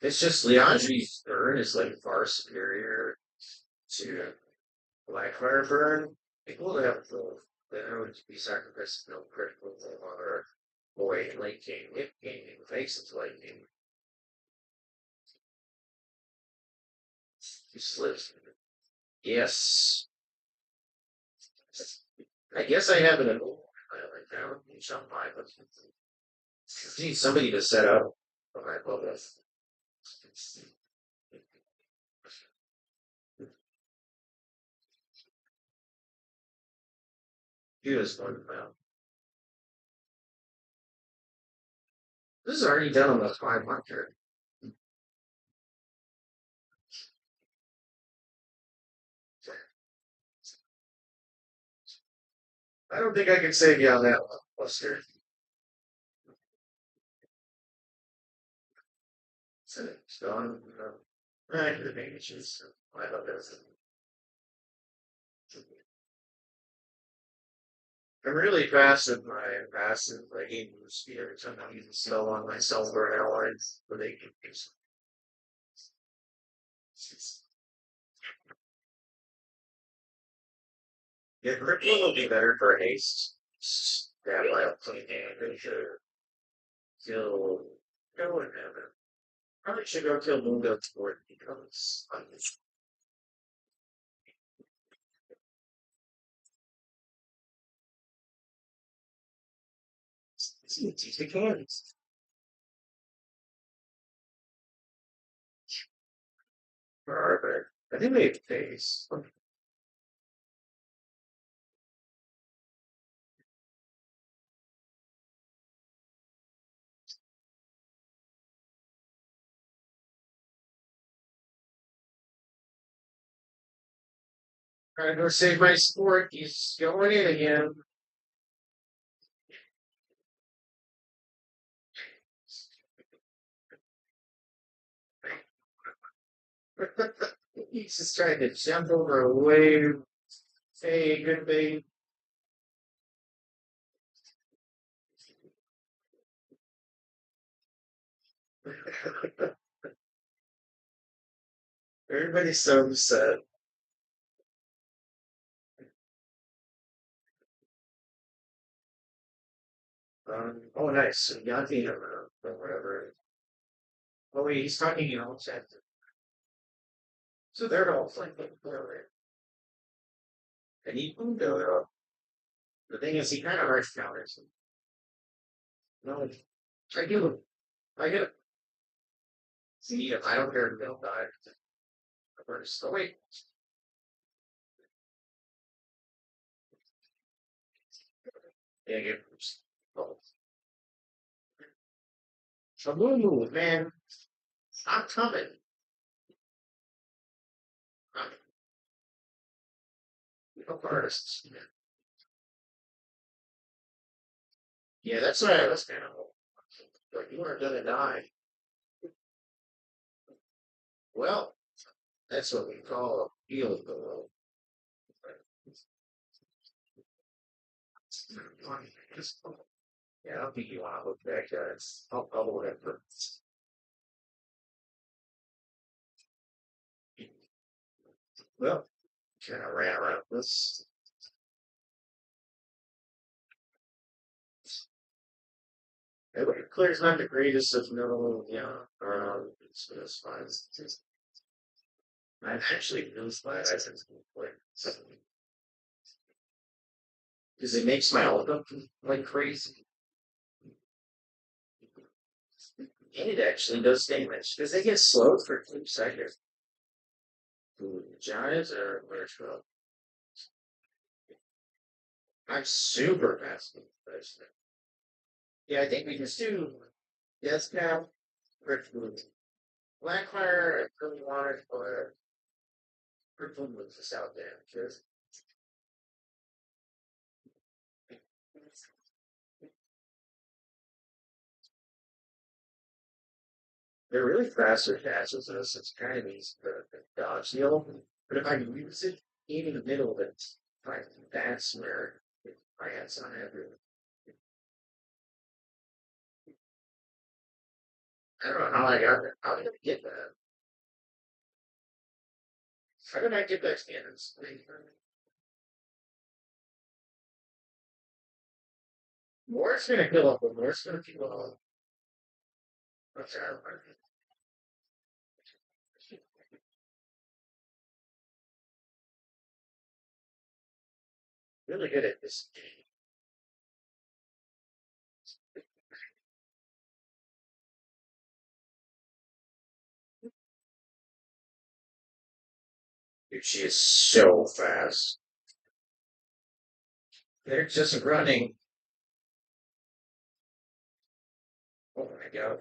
[SPEAKER 3] It's just Leandri's burn is like far superior to Blackfire burn. People that have that would be sacrificed no critical or void late game, if game fakes into late game. He slips. Yes. I guess I have it in like down. You jump by, but need somebody to set up. I love this. You just one about. This is already done on the 500. I don't think I can save you on that one, Buster. It's gone. I could have made it. I love this. I'm really fast with my passive, like game move speed every time I use a spell on myself or an ally, but they can use. Yeah, Crippling will be better for haste. Stab while playing damage or kill. Go and have it. Probably should go kill Mundo before it becomes teach the cans. Perfect. I think they have face. Trying to go save my sport. He's going in again. He's just trying to jump over a wave. Hey, good bait. Everybody's so upset. Oh, nice. So Yanti or whatever. Oh, wait, he's talking in all chat. So they're all flanking forward. And he Mundo though. The thing is, he kind of hurts counters. No, I do him. I get it. See, I don't care if they'll die. First. Oh, wait. Yeah, get first. Oh. Shaboom, man. I'm coming. No artists. Yeah, that's why I was kind of. But you weren't gonna die. Well, that's what we call a field goal. Yeah, I don't think you want to look back at it. I'll look at it. Well, kind of ran around this. Clear's not the greatest of no, so that's fine. I'm actually really glad I didn't play. Because it makes my ult up like crazy. And it actually does damage. Because they get slowed for 2 seconds. Giants or virtual. I'm super fast. Yeah, I think we just do yes now. Virtual. Blackfire, I really wanted for virtual moves this out there. Because they're really faster catches us. It's kind of easy to dodge deal. But if I use it even in the middle of it, that's where my hands on everything. I don't know how I got that. How did I get that? How did I get that cannons? More's gonna kill up, but More's gonna kill up. Okay, really good at this game. Dude, she is so fast. They're just running. Oh my god.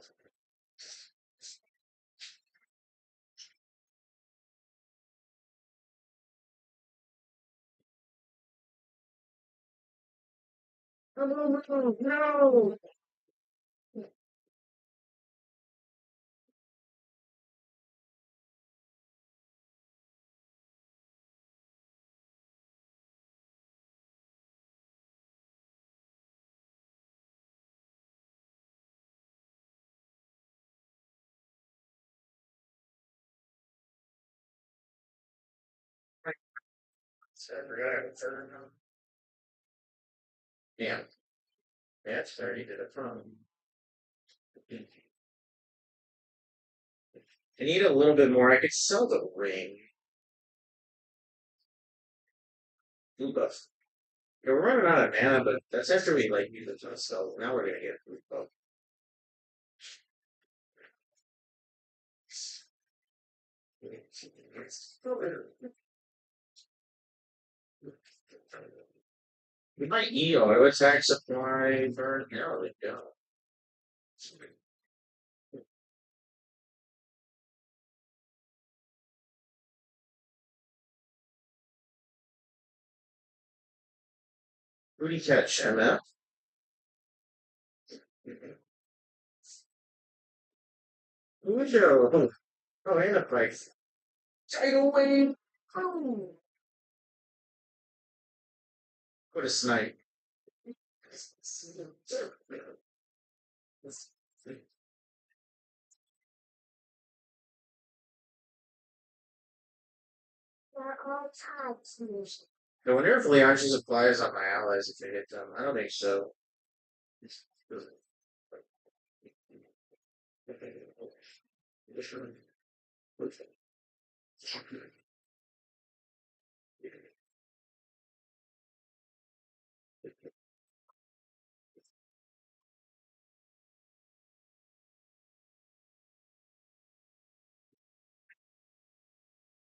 [SPEAKER 3] No, no, no, no.
[SPEAKER 1] So I forgot I was third. Yeah. That's 30 to the front. I need a little bit more. I could sell the ring. Blue buff. Yeah, we're running out of mana, but that's after we like use it to sell. Now we're gonna get blue buff. We might EO attack supply burn. No, we don't. Who do you catch? MF? Who is your oh Enterprise? Tidal wave. Oh. What a snipe.
[SPEAKER 4] They're all types.
[SPEAKER 1] I wonder if Leontius applies on my allies if they hit them. I don't think so.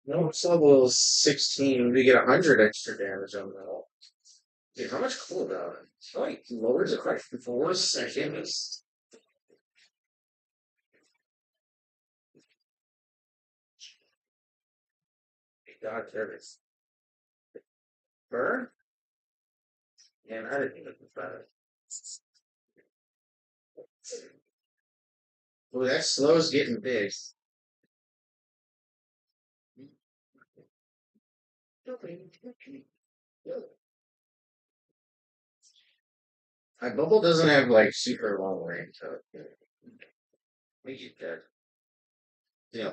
[SPEAKER 1] No, it's level 16. We get 100 extra damage on that. Dude, how much cooldown? It like lowers it by 4 seconds. God, there it is. Burn? Man, I didn't even think about it. Oh, that slow's getting big. My bubble doesn't have like super long range, so we get that. Yeah.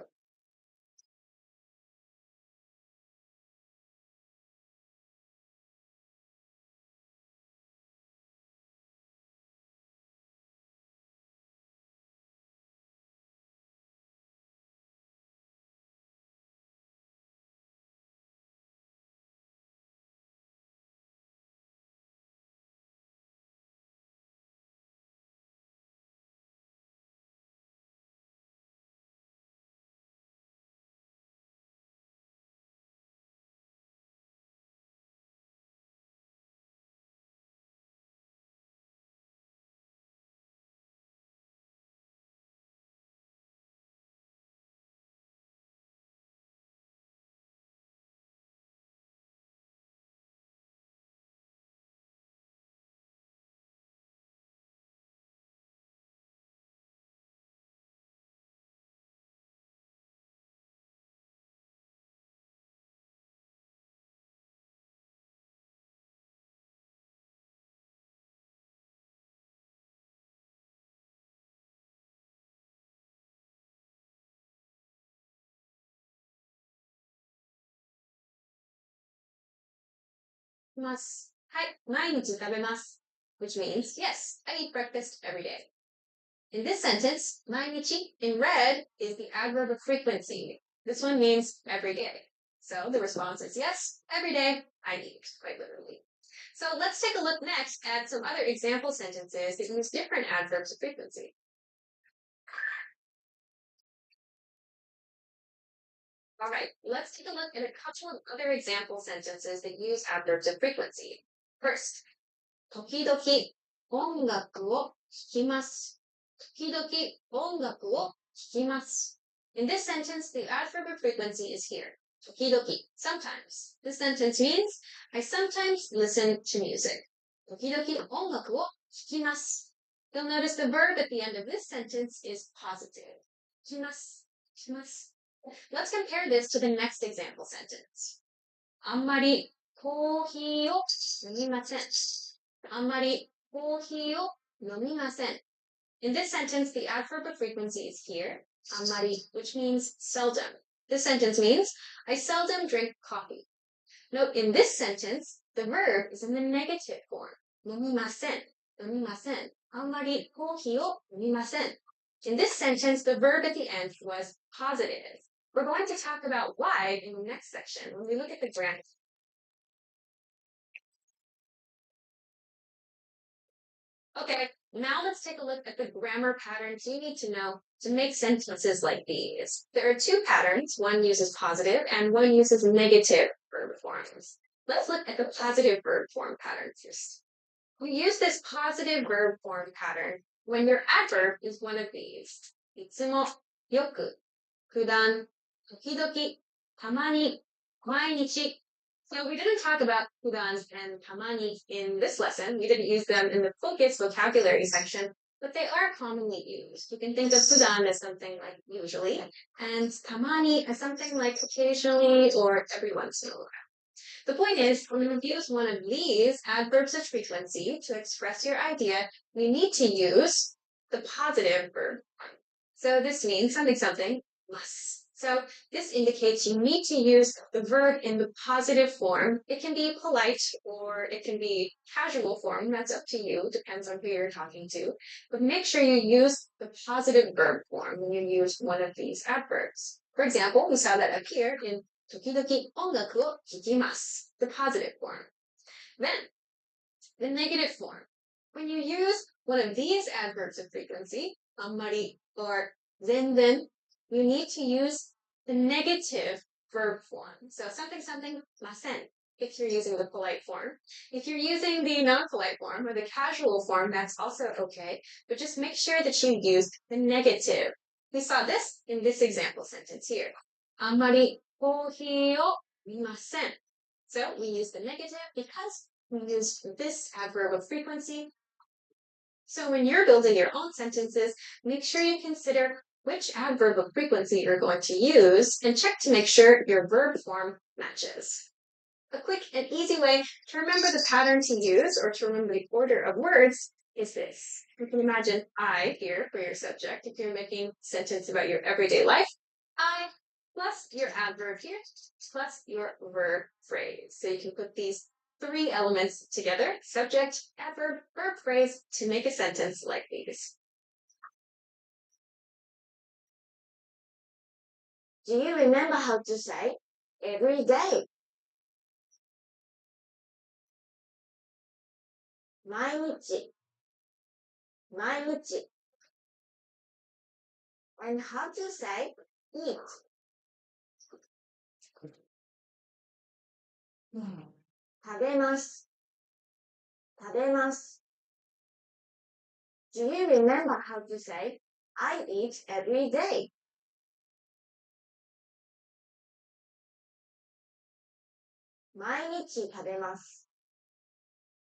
[SPEAKER 5] Mas. Hai, 毎日食べます which means, yes, I eat breakfast every day. In this sentence, 毎日 in red is the adverb of frequency. This one means every day. So the response is yes, every day I eat, quite literally. So let's take a look next at some other example sentences that use different adverbs of frequency. All right, let's take a look at a couple of other example sentences that use adverbs of frequency. First, 時々音楽を聴きます。時々音楽を聴きます。In this sentence, the adverb of frequency is here. 時々, sometimes. This sentence means, I sometimes listen to music. 時々音楽を聴きます. You'll notice the verb at the end of this sentence is positive. 聴きます。聴きます. Let's compare this to the next example sentence. あんまりコーヒーを飲みません。あんまりコーヒーを飲みません。In this sentence, the adverb of frequency is here, あんまり, which means seldom. This sentence means, I seldom drink coffee. Note in this sentence, the verb is in the negative form. 飲みません,飲みません. あんまりコーヒーを飲みません. In this sentence, the verb at the end was positive. We're going to talk about why in the next section when we look at the grammar. Okay, now let's take a look at the grammar patterns you need to know to make sentences like these. There are two patterns. One uses positive and one uses negative verb forms. Let's look at the positive verb form pattern first. We use this positive verb form pattern when your adverb is one of these. いつも、よく、普段、時々、たまに、毎日. So we didn't talk about fudan and tamani in this lesson. We didn't use them in the focus vocabulary section, but they are commonly used. You can think of fudan as something like usually, and tamani as something like occasionally or every once in a while. The point is, when we use one of these adverbs of frequency to express your idea, we need to use the positive verb. So this means something must. So this indicates you need to use the verb in the positive form. It can be polite or it can be casual form. That's up to you. Depends on who you're talking to. But make sure you use the positive verb form when you use one of these adverbs. For example, we saw that up here in 時々音楽を聴きます. The positive form. Then, the negative form. When you use one of these adverbs of frequency, あんまり or 全然, you need to use the negative verb form. So something, ません if you're using the polite form. If you're using the non-polite form or the casual form, that's also okay. But just make sure that you use the negative. We saw this in this example sentence here. あんまりコーヒーを見ません. So we use the negative because we use this adverb of frequency. So when you're building your own sentences, make sure you consider which adverb of frequency you're going to use and check to make sure your verb form matches. A quick and easy way to remember the pattern to use or to remember the order of words is this. You can imagine I here for your subject. If you're making a sentence about your everyday life, I plus your adverb here plus your verb phrase. So you can put these three elements together, subject, adverb, verb phrase, to make a sentence like these.
[SPEAKER 4] Do you remember how to say every day? 毎日 毎日 and how to say eat? 食べます食べます Do you remember how to say I eat every day? 毎日食べます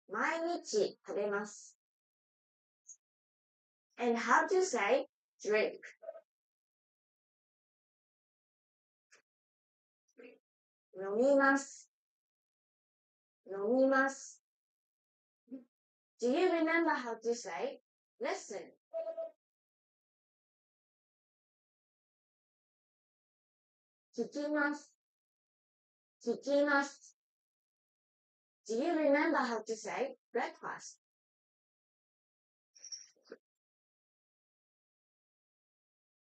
[SPEAKER 4] 毎日食べます And how to say drink? 飲みます飲みます Do you remember how to say listen? 聞きます聞きます Do you remember how to say breakfast?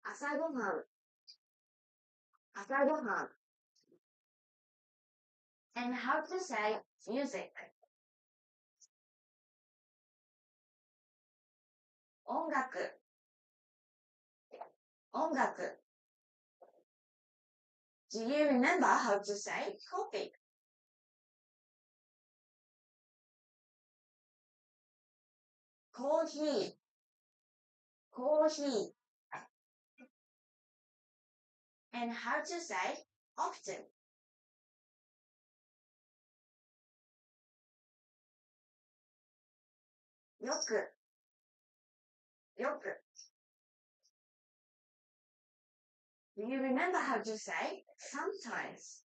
[SPEAKER 4] 朝ごはん朝ごはん And how to say music? 音楽音楽 Do you remember how to say coffee? コーヒーコーヒー And how to say often? よくよく Do you remember how to say sometimes?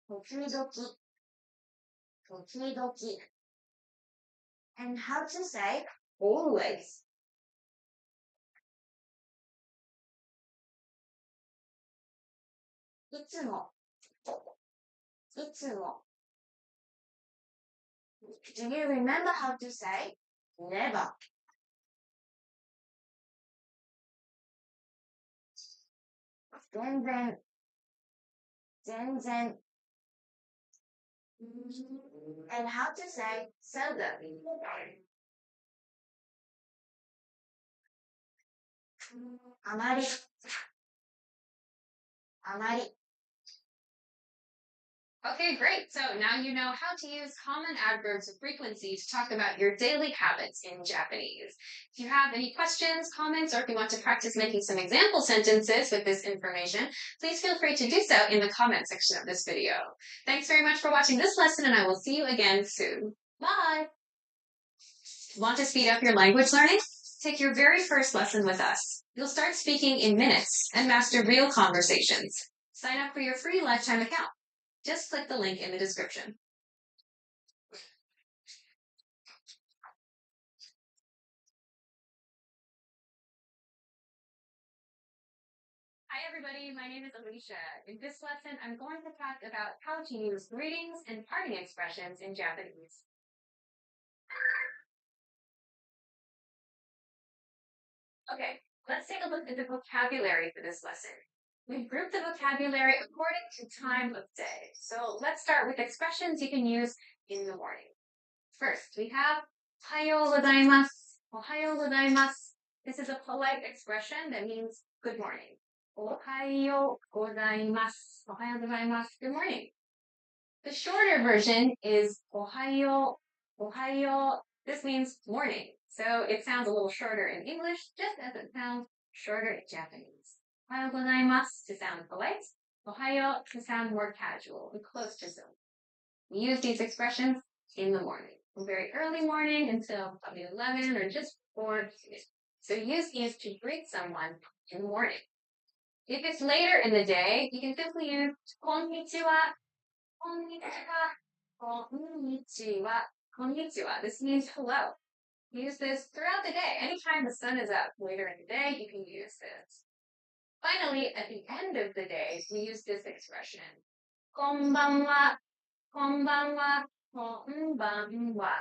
[SPEAKER 4] 時々時々 And how to say always? いつも。いつも。Do you remember how to say never? 全然。全然。And how to say seldom? あまり。あまり。
[SPEAKER 5] Okay, great. So now you know how to use common adverbs of frequency to talk about your daily habits in Japanese. If you have any questions, comments, or if you want to practice making some example sentences with this information, please feel free to do so in the comment section of this video. Thanks very much for watching this lesson, and I will see you again soon. Bye! Want to speed up your language learning? Take your very first lesson with us. You'll start speaking in minutes and master real conversations. Sign up for your free lifetime account. Just click the link in the description. Hi everybody, my name is Alicia. In this lesson, I'm going to talk about how to use greetings and parting expressions in Japanese. Okay, let's take a look at the vocabulary for this lesson. We've grouped the vocabulary according to time of day. So let's start with expressions you can use in the morning. First, we have Ohayo gozaimasu. Ohayo gozaimasu. This is a polite expression that means good morning. Ohayo gozaimasu. Ohayo gozaimasu. Good morning. The shorter version is Ohayo. Ohayo. This means morning. So it sounds a little shorter in English, just as it sounds shorter in Japanese. Ohayo gozaimasu to sound polite. Ohayo to sound more casual and close to Zoom. We use these expressions in the morning, from very early morning until probably 11 or just before. So use these to greet someone in the morning. If it's later in the day, you can simply use konnichiwa, konnichiwa, konnichiwa, konnichiwa. This means hello. Use this throughout the day. Anytime the sun is up later in the day, you can use this. Finally, at the end of the day, we use this expression. Konbanwa, konbanwa, konbanwa,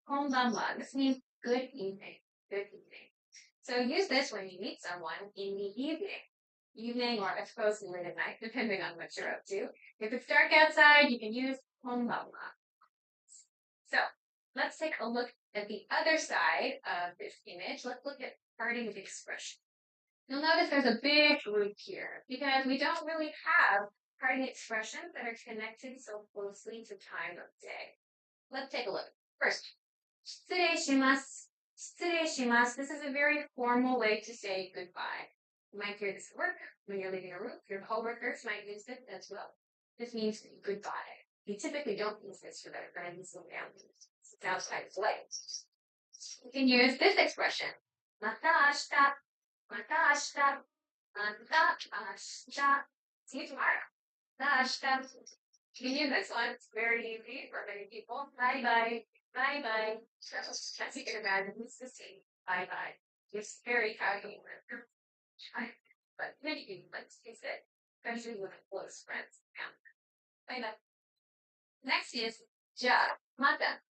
[SPEAKER 5] konbanwa. This means good evening, good evening. So use this when you meet someone in the evening, or I suppose late at night, depending on what you're up to. If it's dark outside, you can use konbanwa. So let's take a look at the other side of this image. Let's look at parting expression. You'll notice there's a big group here because we don't really have parting expressions that are connected so closely to time of day. Let's take a look. First, 失礼します. 失礼します. This is a very formal way to say goodbye. You might hear this at work when you're leaving a room. Your coworkers might use it as well. This means goodbye. We typically don't use this for their friends and families. It sounds kind of polite. You can use this expression. また明日. また明日. また明日. See you tomorrow. また明日. You can use this one. It's very easy for many people. Bye bye. Bye bye. As you can imagine, it's the same. Bye bye. It's very casual. But many people like to use it, especially with close friends. Bye bye. Next is じゃあ、また.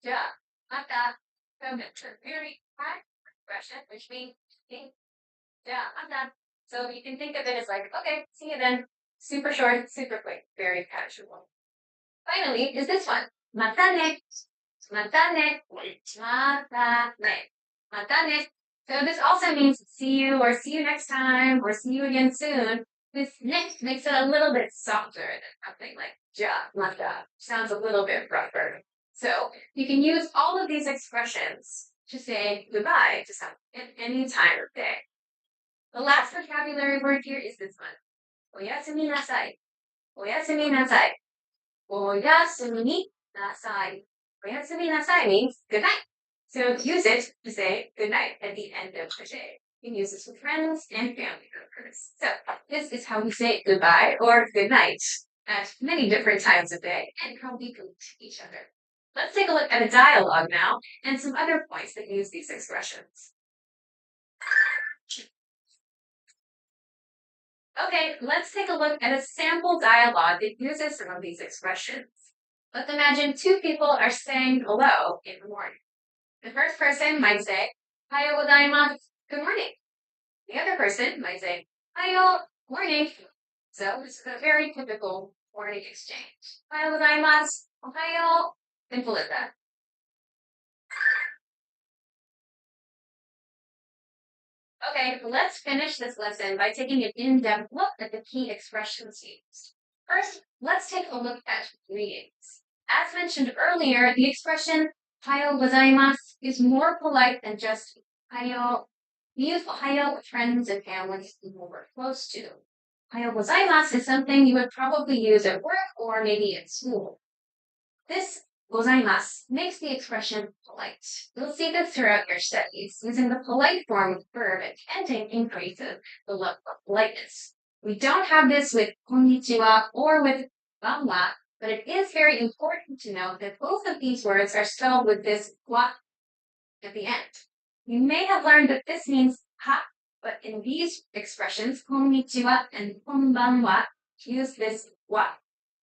[SPEAKER 5] じゃあ、また. From a very quiet expression, which means じゃあ、また. So you can think of it as like, okay, see you then. Super short, super quick, very casual. Finally, is this one. またね. またね. またね. またね. So this also means see you or see you next time or see you again soon. This next makes it a little bit softer than something like ja, mata. Sounds a little bit rougher. So you can use all of these expressions to say goodbye to someone at any time of day. The last vocabulary word here is this one. おやすみなさい. おやすみなさい. おやすみなさい. おやすみなさい means good night. So use it to say good night at the end of the day. You can use this with friends and family members. So this is how we say goodbye or good night at many different times of day and how we greet each other. Let's take a look at a dialogue now and some other points that use these expressions. Okay, let's take a look at a sample dialogue that uses some of these expressions. Let's imagine two people are saying hello in the morning. The first person might say, "Ohayo gozaimasu," good morning. The other person might say, "Ohayo," morning. So this is a very typical morning exchange. "Ohayo gozaimasu," "Ohayo," simple as that. Okay, let's finish this lesson by taking an in-depth look at the key expressions used. First, let's take a look at greetings. As mentioned earlier, the expression "Ohayo gozaimasu" is more polite than just "Ohayo." We use "Ohayo" with friends and families people we're close to. "Ohayo gozaimasu" is something you would probably use at work or maybe at school. This gozaimasu makes the expression polite. You'll see this throughout your studies. Using the polite form of the verb and ending increases the level of politeness. We don't have this with konnichiwa or with banwa, but it is very important to note that both of these words are spelled with this wa at the end. You may have learned that this means ha, but in these expressions, konnichiwa and konbanwa use this wa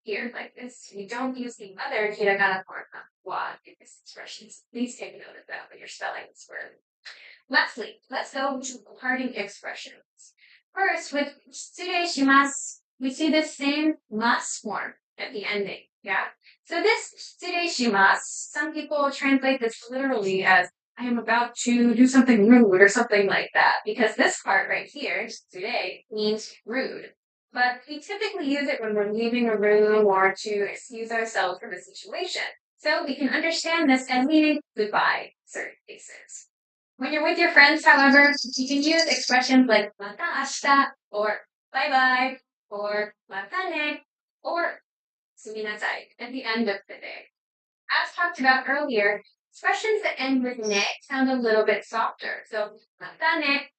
[SPEAKER 5] here like this. You don't use the other hiragana form of wa in these expressions. Please take note of that when you're spelling this word. Lastly, let's go to parting expressions. First, with "失礼します," we see the same mas form at the ending. Yeah. So this "失礼します," some people translate this literally as "I am about to do something rude" or something like that, because this part right here, "today," means rude. But we typically use it when we're leaving a room or to excuse ourselves from a situation. So we can understand this as meaning goodbye in certain cases. When you're with your friends, however, you can use expressions like "mata ashita" or "bye bye" or "mata ne" or "suminasai" at the end of the day. As talked about earlier, expressions that end with "ne" sound a little bit softer. So "mata ne,"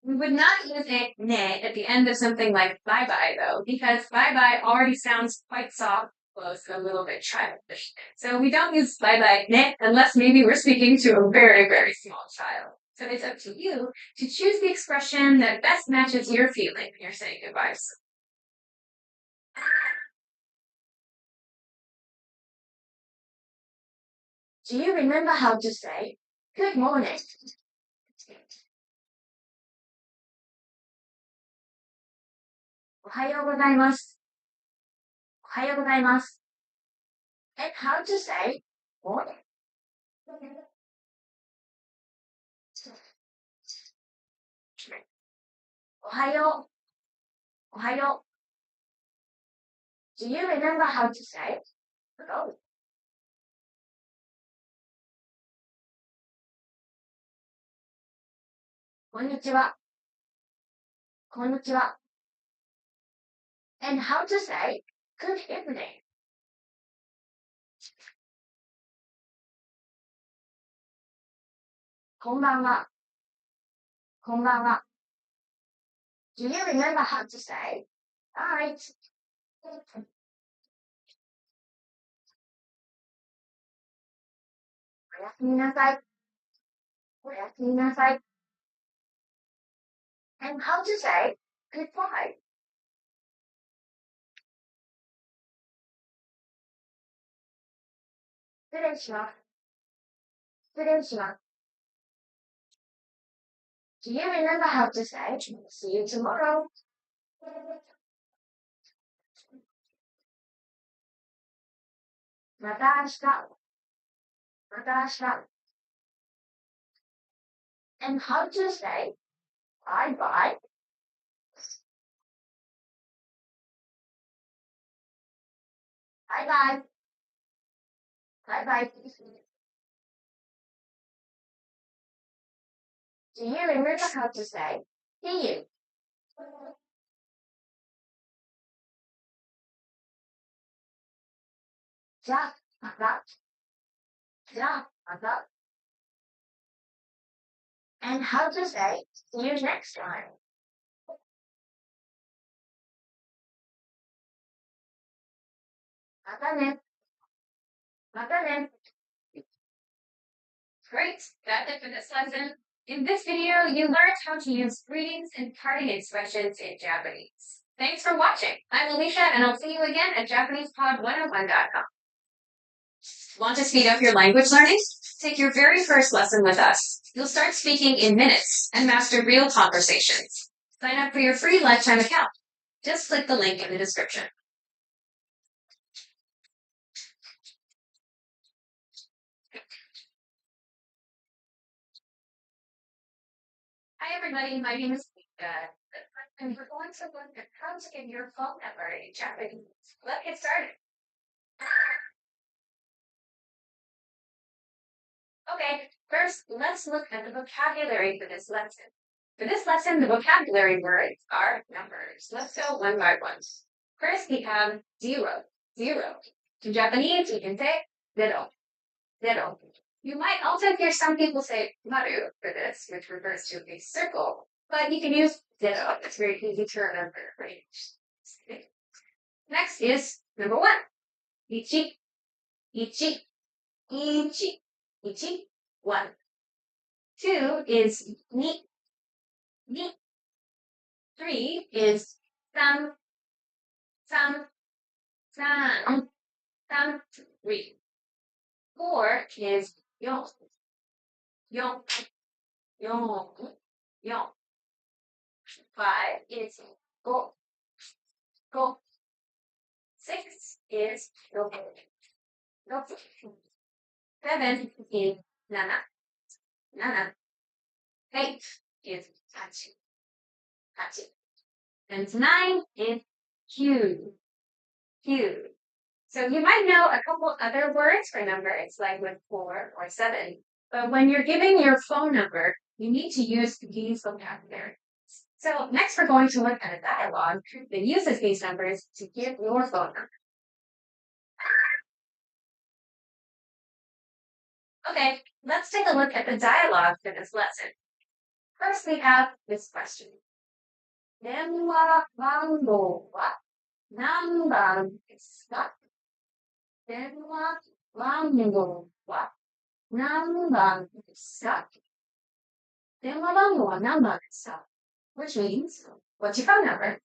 [SPEAKER 5] we would not use a "ne" at the end of something like "bye bye" though, because "bye bye" already sounds quite soft, close, and a little bit childish. So we don't use "bye bye ne" unless maybe we're speaking to a very, very small child. So it's up to you to choose the expression that best matches your feeling when you're saying goodbye.
[SPEAKER 4] Do you remember how to say good morning? Ohayo gozaimasu. Ohayo gozaimasu. And how to say morning? Ohayo. Ohayo. Do you remember how to say hello? Konnichiwa. Konnichiwa. And how to say good evening? Konbanwa. Konbanwa. Do you remember how to say night? Oyasunasai. Oyasunasai. And how to say goodbye? Finish. Do you remember how to say see you tomorrow? Mata ashita. And how to say bye bye? Bye bye. Bye bye. Do you remember how to say see you? Ja, mata. Ja, mata. And how to say see you next time? Mata ne. Mata ne.
[SPEAKER 5] Great, that's it for this lesson. In this video, you learned how to use greetings and parting expressions in Japanese. Thanks for watching. I'm Alicia, and I'll see you again at JapanesePod101.com. Want to speed up your language learning? Take your very first lesson with us. You'll start speaking in minutes and master real conversations. Sign up for your free lifetime account. Just click the link in the description. Hi everybody, my name is Mika, and we're going to look at how to give your phone number in Japanese. Let's get started. Okay, first let's look at the vocabulary for this lesson. For this lesson, the vocabulary words are numbers. Let's go one by one. First, we have 0. In Japanese, we can say 0. You might also hear some people say maru for this, which refers to a circle, but you can use 0. It's very easy to remember, right? Next is number 1. 1. 2 is 2. 3 is 3. 4 is 4. 5 is 5. 6 is 6. 7 is 7. 8 is 8. And 9 is 9. So you might know a couple other words for numbers, like with 4 or 7. But when you're giving your phone number, you need to use these vocabulary. So next we're going to look at a dialogue that uses these numbers to give your phone number. Okay, let's take a look at the dialogue for this lesson. First, we have this question. 電話番号は何番ですか? 電話番号は何番ですか? 電話番号は何番ですか? Which means, what's your phone number?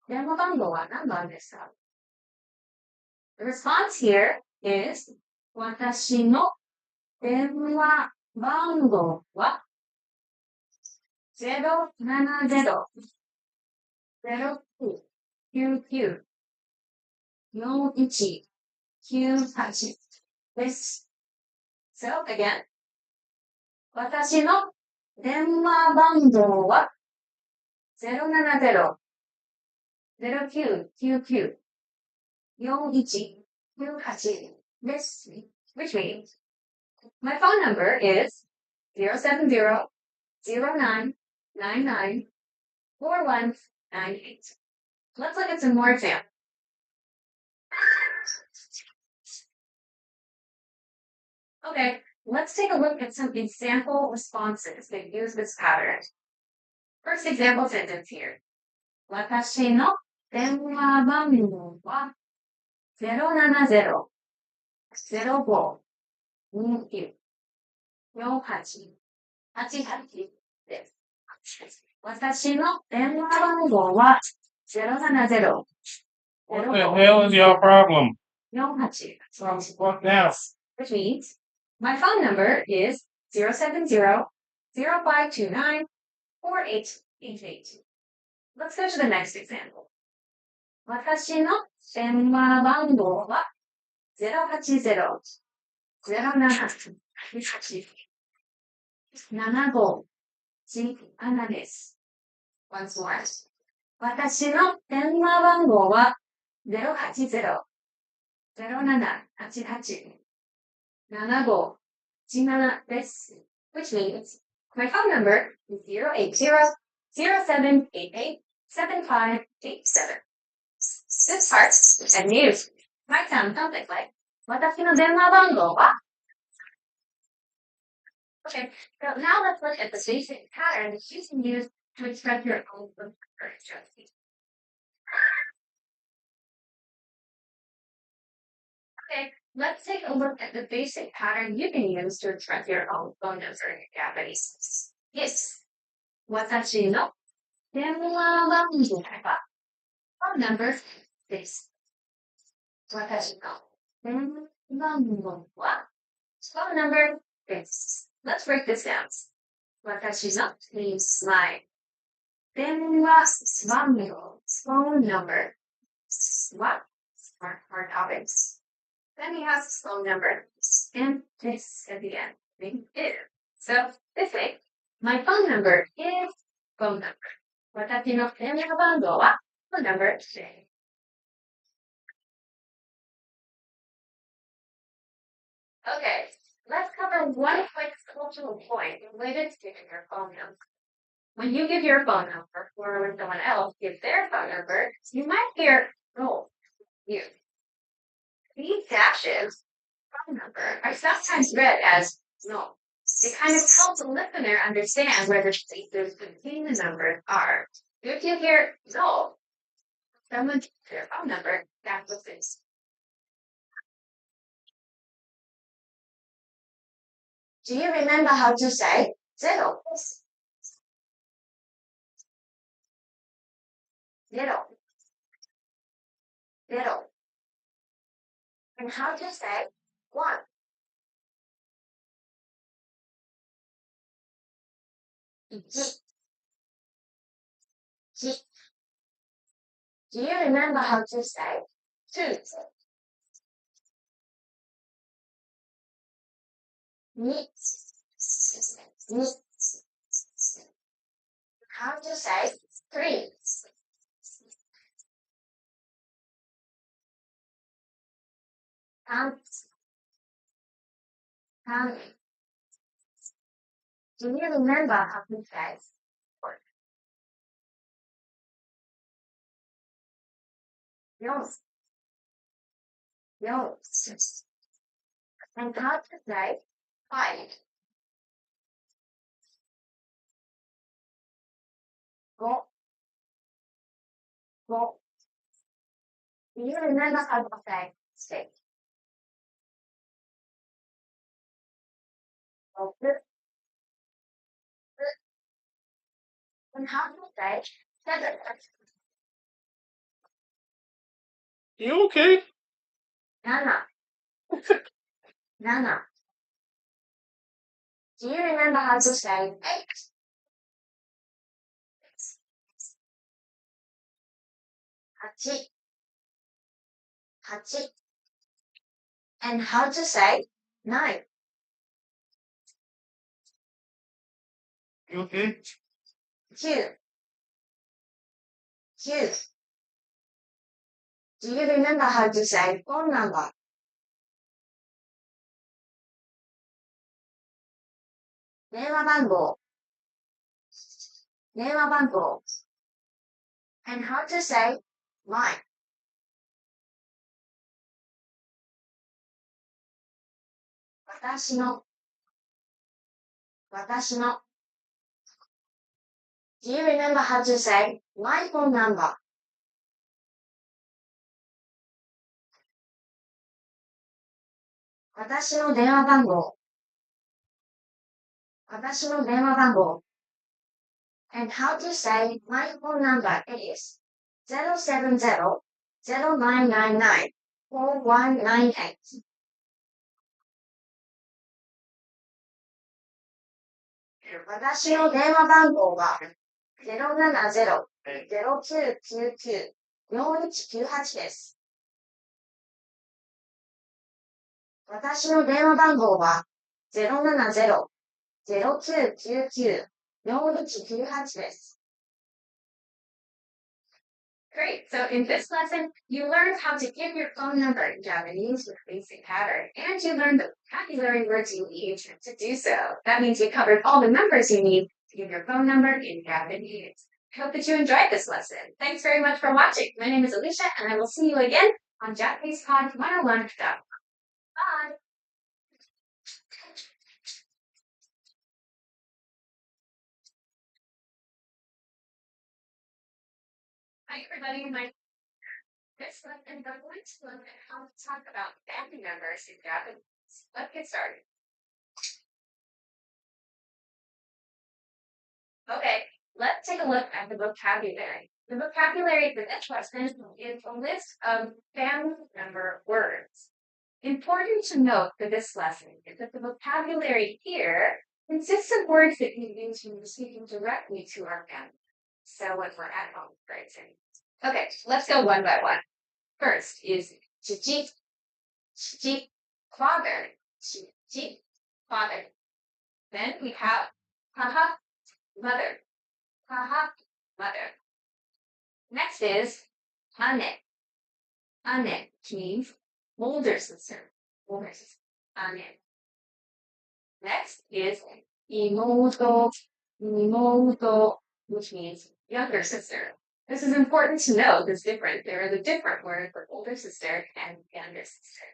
[SPEAKER 5] 電話番号は何番ですか? The response here is, 私の電話番号は070 09994198です。So again, 私の電話番号は070 09994198です。Which means, my phone number is 070-0999-4198. Let's look at some more examples. Okay, let's take a look at some example responses that use this pattern. First example sentence here. 私の電話番号は070-05294888です。私の電話番号は070
[SPEAKER 2] What the hell is your problem?
[SPEAKER 5] 48.
[SPEAKER 2] What now?
[SPEAKER 5] Which means my phone number is 070-0529-4888. Let's go to the next example. 私の電話番号は080-08-75-7です。Once more. 私の電話番号は080-0788-75-17です。Which means my phone number is 080-0788-7587. This part and news might sound something like 私の電話番号は Okay, so now let's look at the basic pattern that you can use to express your own phone number in Japanese. Okay, let's take a look at the basic pattern you can use to express your own phone number in Japanese. Yes. 私の電話番号は phone number this. 私の電話番号は phone number this. Let's break this down. 私の means my 電話番号 phone number. What are topics? Then he has his phone number and this at the end. Being it. So this way, my phone number is phone number. 私の電話番号は phone number today. Okay, let's cover one quick cultural point related to giving your phone number. When you give your phone number, or when someone else gives their phone number, you might hear, "Oh, you." These dashes, phone number, are sometimes read as "no." It kind of helps the listener understand where the spaces between the numbers are. If you hear "no," someone gives their phone number, that's what it is. Do you remember how to say zero? Zero. Zero. And how to say one? Ji. Ji. Do you remember how to say two? Ni. Ni. How to say three? Tan. Tan. Do you remember how to say four? Yon. Yon. And how to say five? Go. Go. Do you remember how to say six? Go. And how to say seven?
[SPEAKER 2] You okay?
[SPEAKER 5] Nana. Nana. Do you remember how to say eight? Hachi. Hachi. And how to say nine?
[SPEAKER 2] You okay?
[SPEAKER 5] Q. Q. Do you remember how to say phone number? 電話番号。電話番号。And how to say line? 私の。私の。Do you remember how to say my phone number? 私の電話番号。私の電話番号。And how to say my phone number is 070-0999-4198. 私の電話番号は070-0999-4198です。私の電話番号は070-0999-4198です。Great. So in this lesson, you learned how to give your phone number in Japanese with basic pattern, and you learned the vocabulary words you need to do so. That means you covered all the numbers you need to give your phone number in Japanese. I hope that you enjoyed this lesson. Thanks very much for watching. My name is Alicia, and I will see you again on JapanesePod101.com. Bye. Hi, everybody. This lesson, I'm going to look at how to talk about family members in Japanese. Let's get started. Okay, let's take a look at the vocabulary. The vocabulary for this lesson is a list of family member words. Important to note for this lesson is that the vocabulary here consists of words that we use when we're speaking directly to our family. So when we're at home, for example. Okay, let's go one by one. First is chichi, chichi, father, chichi, father. Then we have haha, mother, haha, mother. Next is ane. Ane means older sister. Older sister. Ane. Next is imoto. Imoto, which means younger sister. This is important to know. It's different. There is a different word for older sister and younger sister.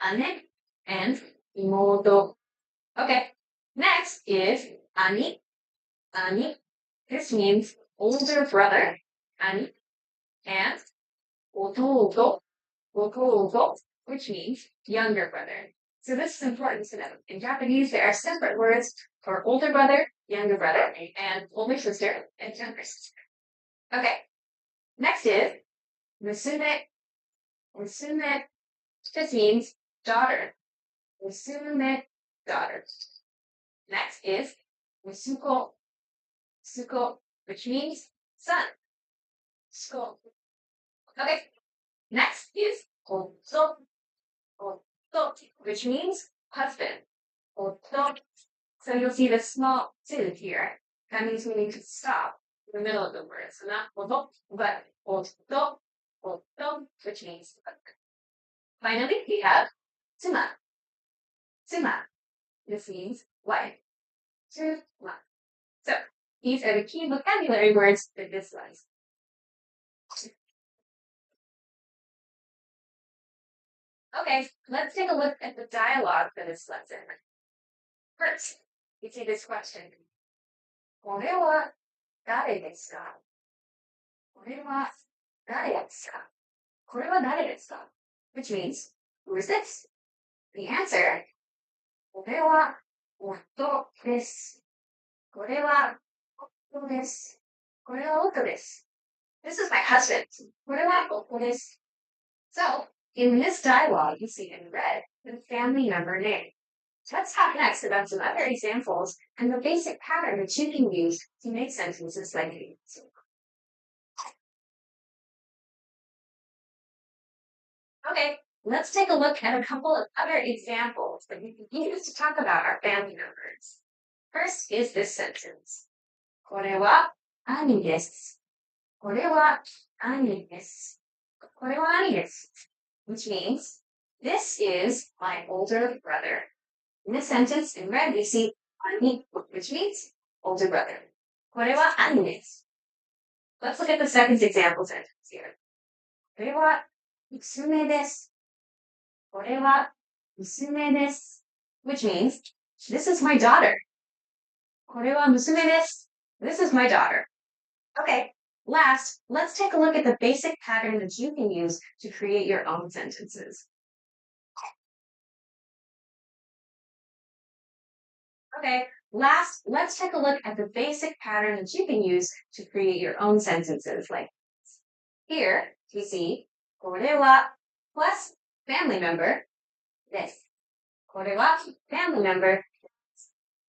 [SPEAKER 5] Ane and imoto. Okay. Next is ani. Ani. This means older brother. Ani. And ototo. Ototo, which means younger brother. So this is important to know. In Japanese, there are separate words for older brother, younger brother, and older sister and younger sister. Okay. Next is musume. Musume. This means daughter. Musume, daughter. Next is musuko. Musuko, which means son. Musuko. Okay. Next is oto. Oto, which means husband. Oto. So you'll see the small two here. That means we need to stop in the middle of the word. So not oto, but oto, oto, which means husband. Finally, we have tsuma. Tsuma. This means wife. Tsuma. So these are the key vocabulary words for this lesson. Okay, let's take a look at the dialogue for this lesson. First, you see this question. これは誰ですか?これは誰ですか?これは誰ですか? Which means, who is this? The answer, これは夫です。これは夫です。これは夫です。This is my husband. これは夫です。So, in this dialogue, you see in red the family member name. Let's talk next about some other examples and the basic pattern that you can use to make sentences like these. Okay, let's take a look at a couple of other examples that we can use to talk about our family members. First is this sentence. これは兄です。これは兄です。これは兄です。Which means, this is my older brother. In this sentence, in red, we see ani, which means older brother. これは兄です。Let's look at the second example sentence here. これは娘です。これは娘です。Which means, this is my daughter. これは娘です。This is my daughter. Okay, last, let's take a look at the basic pattern that you can use to create your own sentences. Okay, last, let's take a look at the basic pattern that you can use to create your own sentences like this. Here, you see, これは plus family member, this. これは family member.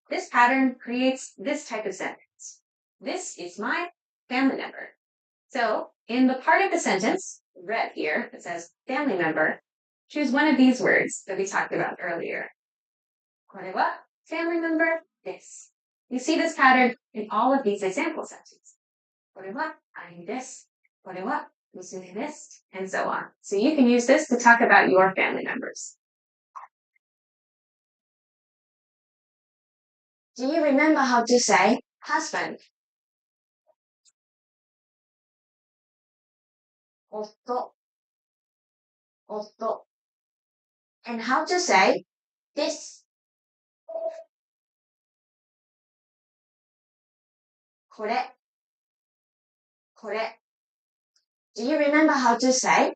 [SPEAKER 5] This pattern creates this type of sentence. This is my family member. So, in the part of the sentence, red here, that says family member, choose one of these words that we talked about earlier. これは family member, this. You see this pattern in all of these example sentences. これは兄です。これは娘です。And so on. So you can use this to talk about your family members.
[SPEAKER 4] Do you remember how to say husband? 夫 夫 And how to say this? これ これ Do you remember how to say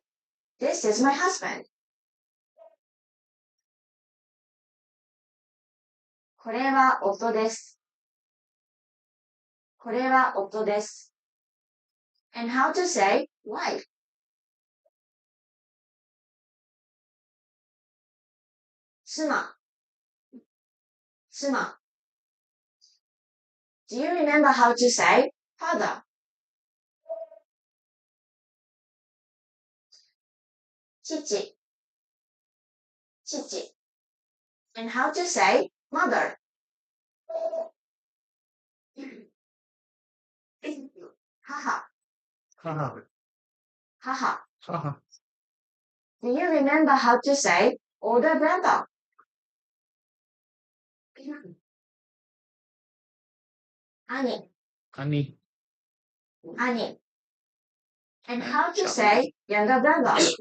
[SPEAKER 4] this is my husband? これは夫です。これは夫です。And how to say wife? 妻。Do you remember how to say father? 父。And how to say mother? 母。Do you remember how to say older brother? 兄。And how to say younger brother? 弟。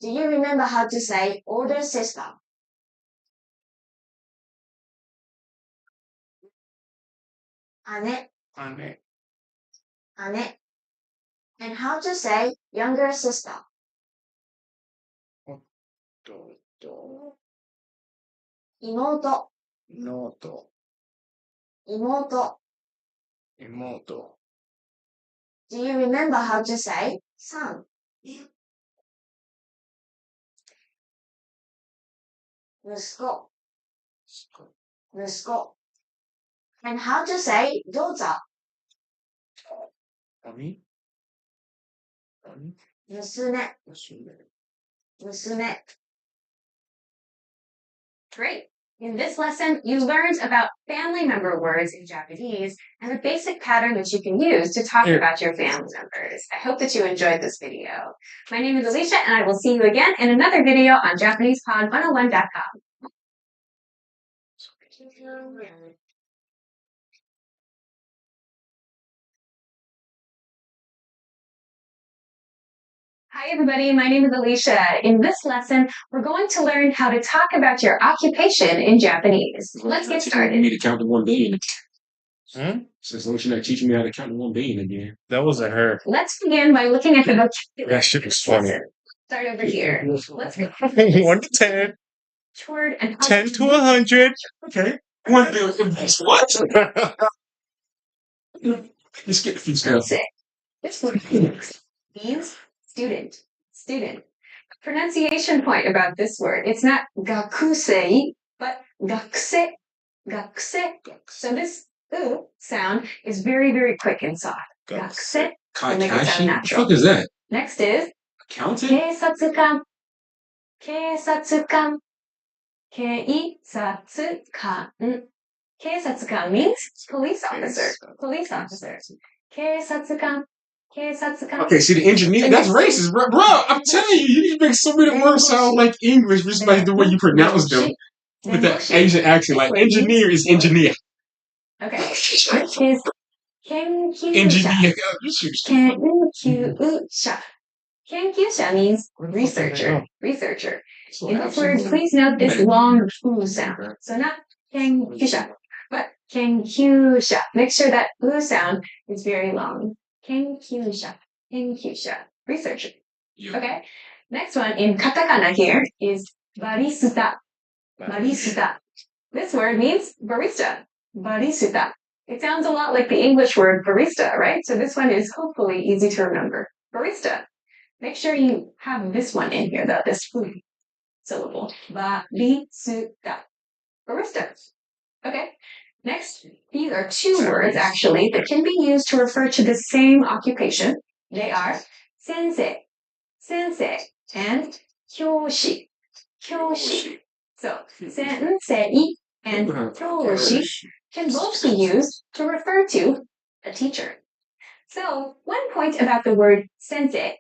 [SPEAKER 4] Do you remember how to say older sister? 姉。And how to say younger sister? 妹。Do you remember how to say son? 息子。And how to say daughter? 娘。
[SPEAKER 5] Great. In this lesson, you learned about family member words in Japanese and a basic pattern that you can use to talk about your family members. I hope that you enjoyed this video. My name is Alicia, and I will see you again in another video on JapanesePod101.com. Hi everybody, my name is Alicia. In this lesson, we're going to learn how to talk about your occupation in Japanese. Let's get started.
[SPEAKER 6] Me to count to 1 billion.
[SPEAKER 2] Since
[SPEAKER 6] you're not teaching me how to count to 1 billion again.
[SPEAKER 2] That wasn't her.
[SPEAKER 5] Let's begin by looking at the vocabulary.
[SPEAKER 2] That shit was funny.
[SPEAKER 5] Start over here. Let's go.
[SPEAKER 2] 1 to 10.
[SPEAKER 5] Word and
[SPEAKER 2] 10 to 100.
[SPEAKER 6] Okay. 1 billion. What? Let's get the few stuff.
[SPEAKER 5] This word means student. Pronunciation point about this word. It's not gakusei, but gakuse. So this oo sound is very, very quick and soft. Gakuse. To make it sound
[SPEAKER 6] What the
[SPEAKER 5] natural.
[SPEAKER 6] fuck is that?
[SPEAKER 5] Next is
[SPEAKER 6] Accountant?
[SPEAKER 5] 警察官. Keisatsukan means police officer. 警察官.
[SPEAKER 6] Okay, see the engineer, that's racist, bro. I'm telling you, you need to make so many words sound like English just by the way you pronounce them with that Asian accent. Like engineer is engineer.
[SPEAKER 5] Okay. Next is
[SPEAKER 6] Engineer.
[SPEAKER 5] Kenkyusha means researcher. In this word, please note this long oo sound. So not kenkyusha, but kenkyusha. Make sure that oo sound is very long. Kenkyusha. Researcher. Okay. Next one in katakana here is barista. This word means barista. It sounds a lot like the English word barista, right? So this one is hopefully easy to remember. Barista. Make sure you have this one in here, though, this syllable. Barista. Okay. Next, these are 2 words, actually, that can be used to refer to the same occupation. They are sensei, and kyoshi. So, sensei and kyoshi can both be used to refer to a teacher. So, one point about the word sensei,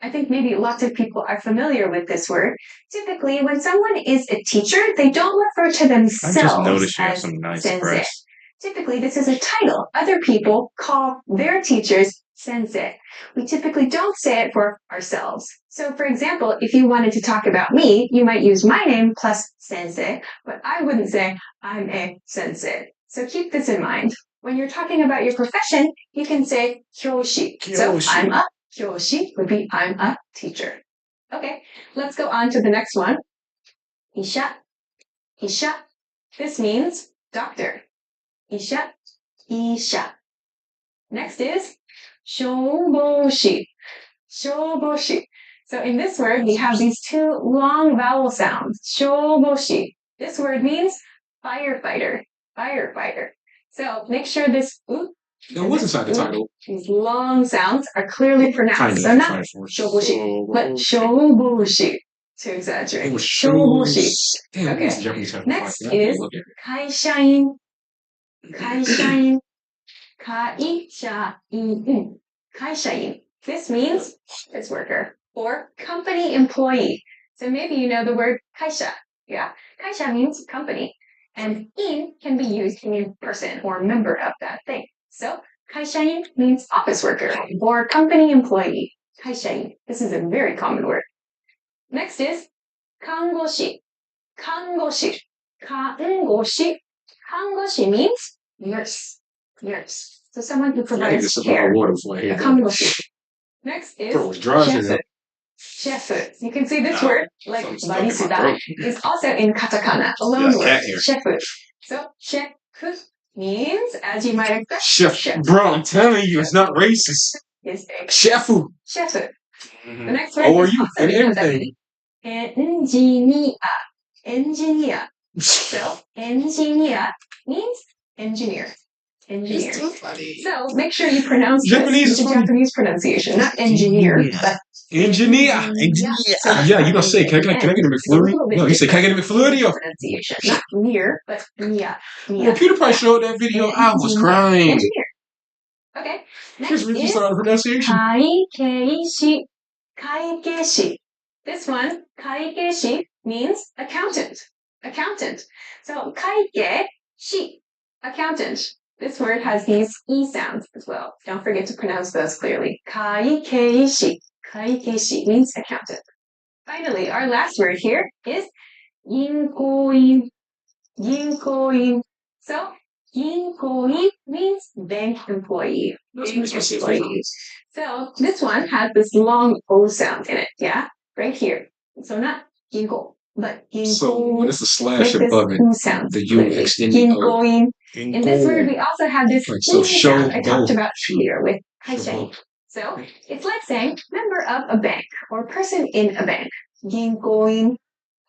[SPEAKER 5] I think maybe lots of people are familiar with this word. Typically, when someone is a teacher, they don't refer to themselves
[SPEAKER 2] I just noticed you have
[SPEAKER 5] as
[SPEAKER 2] some nice
[SPEAKER 5] sensei.
[SPEAKER 2] breasts.
[SPEAKER 5] Typically, this is a title. Other people call their teachers sensei. We typically don't say it for ourselves. So, for example, if you wanted to talk about me, you might use my name plus sensei, but I wouldn't say I'm a sensei. So keep this in mind. When you're talking about your profession, you can say kyoshi. So I'm a kyoshi would be I'm a teacher. Okay, let's go on to the next one. Isha. Isha. This means doctor. Isha. Isha. Next is shoboshi. Shoboshi. So in this word, we have these two long vowel sounds. Shoboshi. This word means firefighter. Firefighter. So make sure this
[SPEAKER 6] That was inside the title.
[SPEAKER 5] these long sounds are clearly pronounced. So not shoboshi, but shoboshi. To exaggerate.
[SPEAKER 6] It was
[SPEAKER 5] Shoboshi.
[SPEAKER 6] Damn,
[SPEAKER 5] Okay.
[SPEAKER 6] what's the Japanese title?
[SPEAKER 5] Next
[SPEAKER 6] I can't
[SPEAKER 5] is
[SPEAKER 6] look at it.
[SPEAKER 5] kaishain. Kaishain. Kaishain. Kaishain. This means office worker or company employee. So maybe you know the word kaisha. Yeah. Kaisha means company. And in can be used to mean person or member of that thing. So kaishain means office worker or company employee. Kaishain. This is a very common word. Next is kangoshi. Kangoshi. Kangoshi. Kangoshi means nurse. Nurse. So someone who
[SPEAKER 6] I think
[SPEAKER 5] provides
[SPEAKER 6] this is
[SPEAKER 5] care.
[SPEAKER 6] water before I hit that.
[SPEAKER 5] Kangoshi. Next is
[SPEAKER 6] Bro, it's dry as
[SPEAKER 5] chef.
[SPEAKER 6] hell.
[SPEAKER 5] Chef. You can see this word, like
[SPEAKER 6] Something stuck in my
[SPEAKER 5] barista,
[SPEAKER 6] throat.
[SPEAKER 5] is also in katakana, a lone
[SPEAKER 2] Yeah,
[SPEAKER 5] word.
[SPEAKER 2] cat hair.
[SPEAKER 5] Chef. So chef means, as you might expect,
[SPEAKER 6] Chef. Bro, I'm telling you, it's not racist.
[SPEAKER 5] is a
[SPEAKER 6] Chefu.
[SPEAKER 5] chef. The
[SPEAKER 6] Mm-hmm.
[SPEAKER 5] next word
[SPEAKER 6] Oh, are
[SPEAKER 5] is
[SPEAKER 6] you?
[SPEAKER 5] also
[SPEAKER 6] And
[SPEAKER 5] in
[SPEAKER 6] everything.
[SPEAKER 5] katakana. Engineer. Engineer. So engineer means engineer. Engineer. So make sure you pronounce
[SPEAKER 6] Japanese
[SPEAKER 5] this
[SPEAKER 6] is
[SPEAKER 5] with a
[SPEAKER 6] funny.
[SPEAKER 5] Japanese pronunciation, not engineer, but
[SPEAKER 6] Engineer.
[SPEAKER 5] So
[SPEAKER 6] Yeah, you gonna say, can I get a McFlurry? No, you say, can I get a McFlurry? Or
[SPEAKER 5] pronunciation, not near, but yeah.
[SPEAKER 6] when PewDiePie showed that video, I was crying.
[SPEAKER 5] Engineer. Okay. Next
[SPEAKER 6] Just really
[SPEAKER 5] is
[SPEAKER 6] started the pronunciation.
[SPEAKER 5] kaikeishi. Kaikeishi. This one, kaikeishi, means accountant. Accountant. So kaike-shi, accountant. This word has these e sounds as well. Don't forget to pronounce those clearly. Kaikeishi. Kaikeishi means accountant. Finally, our last word here is ginkoin. Ginkoin. So, ginkoin means bank employee. Bank employee. So, this one has this long O sound in it, yeah? Right here. So, not ginko, but ginko.
[SPEAKER 6] So when it's a slash
[SPEAKER 5] Make this
[SPEAKER 6] above it,
[SPEAKER 5] O sound.
[SPEAKER 6] the U extending O.
[SPEAKER 5] Ginkoin. In this word, we also have this
[SPEAKER 6] Like, so
[SPEAKER 5] e sound I
[SPEAKER 6] show
[SPEAKER 5] talked
[SPEAKER 6] both.
[SPEAKER 5] about earlier with
[SPEAKER 6] Show
[SPEAKER 5] kaishain.
[SPEAKER 6] both.
[SPEAKER 5] So, it's like saying member of a bank or person in a bank. Ginkoin.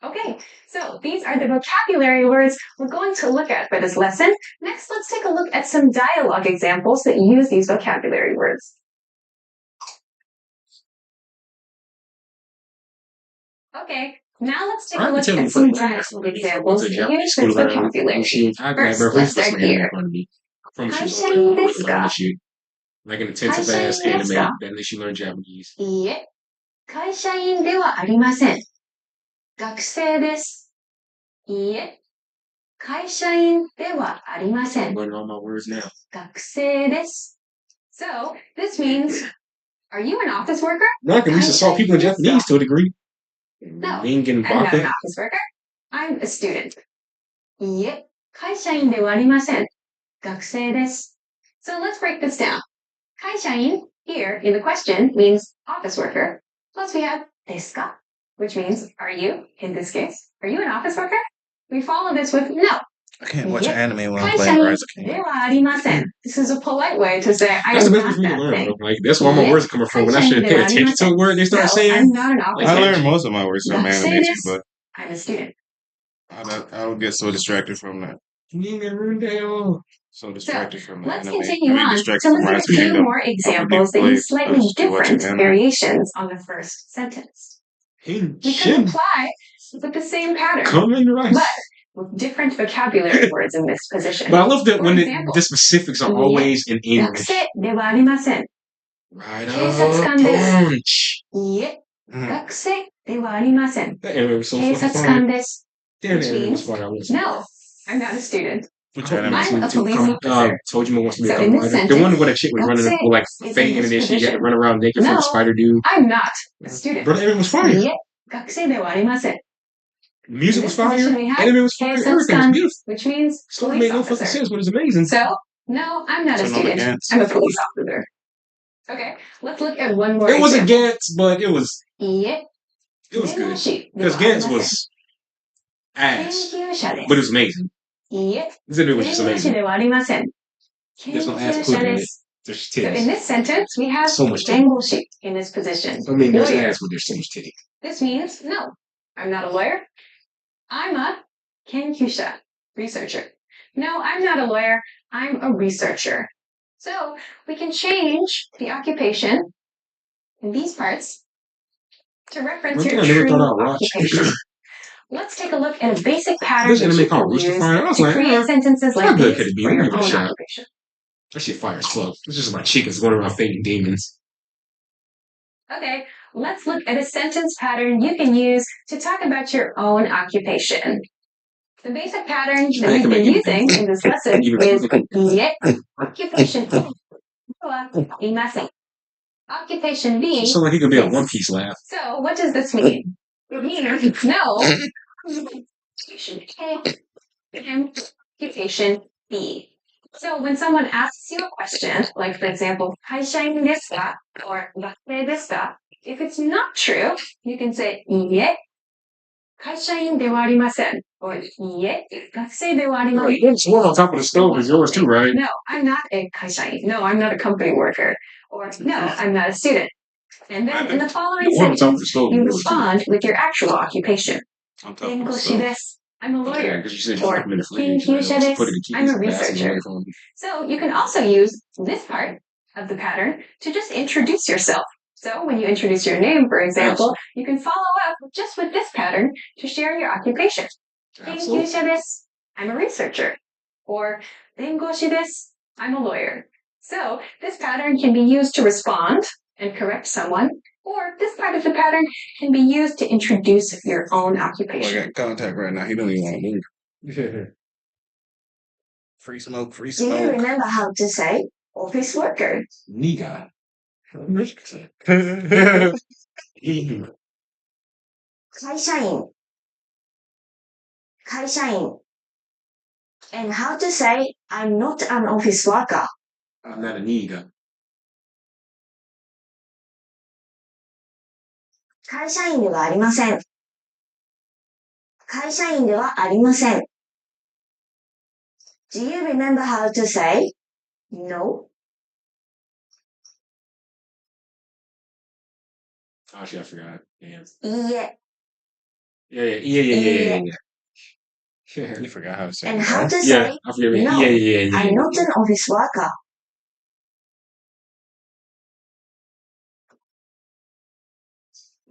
[SPEAKER 5] Okay, so these are the vocabulary words we're going to look at for this lesson. Next, let's take a look at some dialogue examples that use these vocabulary words. Okay, now let's take a look at some dialogue examples that use this vocabulary. First, let's start here. Kaishain desu ka?
[SPEAKER 6] Like an intensive ass
[SPEAKER 5] Kaishain desu
[SPEAKER 6] anime
[SPEAKER 5] ka?
[SPEAKER 6] that lets you learn Japanese.
[SPEAKER 5] いいえ、会社員ではありません。学生です。いいえ、会社員ではありません。
[SPEAKER 6] I'm learning all my words now.
[SPEAKER 5] 学生です。So, this means, are you an office worker?
[SPEAKER 6] Now I can at least assault people in Japanese to a degree.
[SPEAKER 5] No,
[SPEAKER 6] Ning and
[SPEAKER 5] I'm not an
[SPEAKER 6] Baka.
[SPEAKER 5] office worker. I'm a student. いいえ、会社員ではありません。学生です。So let's break this down. 会社員 here in the question means office worker. Plus we have ですか? Which means, are you, in this case, are you an office worker? We follow this with no.
[SPEAKER 2] I can't watch
[SPEAKER 5] Yeah.
[SPEAKER 2] anime while I'm
[SPEAKER 5] 会社
[SPEAKER 2] playing
[SPEAKER 5] 員
[SPEAKER 2] Rise of
[SPEAKER 5] で
[SPEAKER 2] Kingdoms.
[SPEAKER 5] はありません. This is a polite way to say I
[SPEAKER 6] That's
[SPEAKER 5] am
[SPEAKER 6] the best
[SPEAKER 5] not
[SPEAKER 6] way for me to
[SPEAKER 5] that
[SPEAKER 6] learn.
[SPEAKER 5] thing.
[SPEAKER 6] Bro. Like that's where all my words are coming from. When I should pay attention to a word they start
[SPEAKER 5] No,
[SPEAKER 6] saying.
[SPEAKER 5] I'm not an office
[SPEAKER 2] I
[SPEAKER 5] worker.
[SPEAKER 2] learned most of my words from
[SPEAKER 5] Let's say
[SPEAKER 2] anime too,
[SPEAKER 5] this.
[SPEAKER 2] but
[SPEAKER 5] I'm a student.
[SPEAKER 2] I'll get so distracted from that. So distracted from the
[SPEAKER 5] Let's
[SPEAKER 2] anime.
[SPEAKER 5] continue
[SPEAKER 2] I mean,
[SPEAKER 5] on
[SPEAKER 2] distracted
[SPEAKER 5] to
[SPEAKER 2] from
[SPEAKER 5] look at
[SPEAKER 2] Rise
[SPEAKER 5] a
[SPEAKER 2] of
[SPEAKER 5] few
[SPEAKER 2] Kingdoms.
[SPEAKER 5] more examples that
[SPEAKER 2] play
[SPEAKER 5] use slightly
[SPEAKER 2] just to watch
[SPEAKER 5] different
[SPEAKER 2] anime.
[SPEAKER 5] variations on the first sentence. We can apply with the same pattern,
[SPEAKER 6] Coming right.
[SPEAKER 5] but with different vocabulary words in this position.
[SPEAKER 6] But I love that
[SPEAKER 5] For
[SPEAKER 6] when
[SPEAKER 5] example,
[SPEAKER 6] the specifics are always in
[SPEAKER 5] 学
[SPEAKER 6] English.
[SPEAKER 5] 生ではありません。
[SPEAKER 6] Right
[SPEAKER 5] 警察官です。
[SPEAKER 6] punch.
[SPEAKER 5] いいえ、
[SPEAKER 2] Mm.
[SPEAKER 5] 学生ではありません。
[SPEAKER 6] That anime was so
[SPEAKER 5] 警
[SPEAKER 6] fucking
[SPEAKER 5] 察
[SPEAKER 6] funny.
[SPEAKER 5] 官です。
[SPEAKER 6] Damn,
[SPEAKER 5] Which
[SPEAKER 6] that anime was
[SPEAKER 5] means,
[SPEAKER 6] funny. I was.
[SPEAKER 5] No, I'm not a student.
[SPEAKER 2] Which
[SPEAKER 6] I'm
[SPEAKER 2] anime?
[SPEAKER 5] I'm a police officer.
[SPEAKER 6] Told you wants to be
[SPEAKER 5] So
[SPEAKER 6] a
[SPEAKER 5] in this
[SPEAKER 6] writer. The one
[SPEAKER 5] sentence,
[SPEAKER 6] where that chick was running
[SPEAKER 5] Gokusei
[SPEAKER 6] with like
[SPEAKER 5] is in
[SPEAKER 6] fainting and
[SPEAKER 5] this
[SPEAKER 6] then she had to
[SPEAKER 5] position.
[SPEAKER 6] run around naked from
[SPEAKER 5] No.
[SPEAKER 6] the spider dude.
[SPEAKER 5] I'm not a student.
[SPEAKER 6] Bro, the anime was
[SPEAKER 5] い
[SPEAKER 6] fire.
[SPEAKER 5] いえ、学生ではありません。
[SPEAKER 6] Music
[SPEAKER 5] In
[SPEAKER 6] was
[SPEAKER 5] this position
[SPEAKER 6] fire.
[SPEAKER 5] we have
[SPEAKER 6] Anime was fire.
[SPEAKER 5] 警察
[SPEAKER 6] Everything was
[SPEAKER 5] 官
[SPEAKER 6] beautiful.
[SPEAKER 5] which means
[SPEAKER 6] Story
[SPEAKER 5] police
[SPEAKER 6] made no fucking
[SPEAKER 5] officer.
[SPEAKER 6] sense, but it's amazing.
[SPEAKER 5] So, no, I'm not a
[SPEAKER 2] So no
[SPEAKER 5] student.
[SPEAKER 2] Gantz.
[SPEAKER 5] I'm a police officer. Okay, let's look at one more
[SPEAKER 6] It wasn't
[SPEAKER 5] example.
[SPEAKER 6] Gantz, but it was.
[SPEAKER 5] いいえ、
[SPEAKER 6] It was
[SPEAKER 5] 弁護
[SPEAKER 6] good.
[SPEAKER 5] 士で
[SPEAKER 6] Because
[SPEAKER 5] はあり
[SPEAKER 6] Gantz
[SPEAKER 5] ません。
[SPEAKER 6] was
[SPEAKER 5] 研
[SPEAKER 6] ass.
[SPEAKER 5] 究者で
[SPEAKER 6] But it
[SPEAKER 5] す。
[SPEAKER 6] was amazing.
[SPEAKER 5] いいえ、
[SPEAKER 6] This interview was
[SPEAKER 5] 弁
[SPEAKER 6] just
[SPEAKER 5] 護士
[SPEAKER 6] amazing.
[SPEAKER 5] ではありません。研
[SPEAKER 6] There's no ass
[SPEAKER 5] 究者
[SPEAKER 6] included in
[SPEAKER 5] で
[SPEAKER 6] it.
[SPEAKER 5] す。
[SPEAKER 6] There's
[SPEAKER 5] So in
[SPEAKER 6] titties.
[SPEAKER 5] this sentence, we have
[SPEAKER 6] So much titty.
[SPEAKER 5] 弁護士 in this position.
[SPEAKER 6] I mean, there's
[SPEAKER 5] Lawyer.
[SPEAKER 6] ass, but there's so much titty.
[SPEAKER 5] This means no, I'm not a lawyer. I'm a 研究者, researcher. No, I'm not a lawyer. I'm a researcher. So we can change the occupation in these parts to reference
[SPEAKER 6] One thing
[SPEAKER 5] your
[SPEAKER 6] I never
[SPEAKER 5] true
[SPEAKER 6] thought I'd watch.
[SPEAKER 5] occupation. Let's take a look at a basic pattern
[SPEAKER 6] This
[SPEAKER 5] that
[SPEAKER 6] anime
[SPEAKER 5] you can
[SPEAKER 6] called Rooster
[SPEAKER 5] use
[SPEAKER 6] Fire. I was
[SPEAKER 5] to
[SPEAKER 6] like,
[SPEAKER 5] create sentences
[SPEAKER 6] how
[SPEAKER 5] like
[SPEAKER 6] good could
[SPEAKER 5] these
[SPEAKER 6] it be?
[SPEAKER 5] for
[SPEAKER 6] Let me
[SPEAKER 5] your
[SPEAKER 6] give it a
[SPEAKER 5] own
[SPEAKER 6] shot.
[SPEAKER 5] occupation.
[SPEAKER 6] That shit fire as fuck. It's just my chickens going around fighting demons.
[SPEAKER 5] Okay, let's look at a sentence pattern you can use to talk about your own occupation. The basic pattern that we've been using in this lesson is いいえ occupation A はいません occupation B.
[SPEAKER 6] You sound like you could be a
[SPEAKER 5] Yes.
[SPEAKER 6] One Piece laugh.
[SPEAKER 5] So what does this mean? It means no. Occupation A and occupation B. So when someone asks you a question, like for example, 会社員ですか or 学生ですか if it's not true, you can say いいえ会社員ではありません or いいえ学生ではありません
[SPEAKER 6] This one on top of the stove is yours too, right?
[SPEAKER 5] No, I'm not a 会社員 No, I'm not a company worker. Or no, I'm not a student. And then in the following
[SPEAKER 6] The one on top of the
[SPEAKER 5] sentence,
[SPEAKER 6] stove
[SPEAKER 5] you
[SPEAKER 6] is yours too.
[SPEAKER 5] respond with your actual occupation.
[SPEAKER 6] On top of the
[SPEAKER 5] 弁護士
[SPEAKER 6] stove.
[SPEAKER 5] です. I'm a lawyer.
[SPEAKER 6] Because you said you
[SPEAKER 5] Or
[SPEAKER 6] recommended for
[SPEAKER 5] 研
[SPEAKER 6] you.
[SPEAKER 5] 究者です.
[SPEAKER 6] Put it in
[SPEAKER 5] I'm a
[SPEAKER 6] keys, asking
[SPEAKER 5] researcher.
[SPEAKER 6] away from me.
[SPEAKER 5] So you can also use this part of the pattern to just introduce yourself. So when you introduce your name, for example, you can follow up just with this pattern to share your occupation. 研究者です. I'm a researcher. Or 弁護士です. I'm a lawyer. So this pattern can be used to respond and correct someone, or this part of the pattern can be used to introduce your own
[SPEAKER 6] Oh, I
[SPEAKER 5] occupation.
[SPEAKER 6] got contact right now. He don't even want to move. Free smoke, free
[SPEAKER 4] Do you
[SPEAKER 6] smoke.
[SPEAKER 4] remember how to say office worker?
[SPEAKER 6] Nigga.
[SPEAKER 4] 会社員会社員 And how to say I'm not an office worker?
[SPEAKER 6] I'm not a nigga.
[SPEAKER 4] 会社員ではありません。会社員ではありません。Do you remember how to say no?
[SPEAKER 6] Actually, I forgot. Damn.
[SPEAKER 4] いいえ
[SPEAKER 6] Yeah. You forgot how to say
[SPEAKER 4] And
[SPEAKER 6] it.
[SPEAKER 4] how to
[SPEAKER 6] Yeah,
[SPEAKER 4] say
[SPEAKER 6] I forget it.
[SPEAKER 4] no.
[SPEAKER 6] Yeah.
[SPEAKER 4] I'm not an office worker.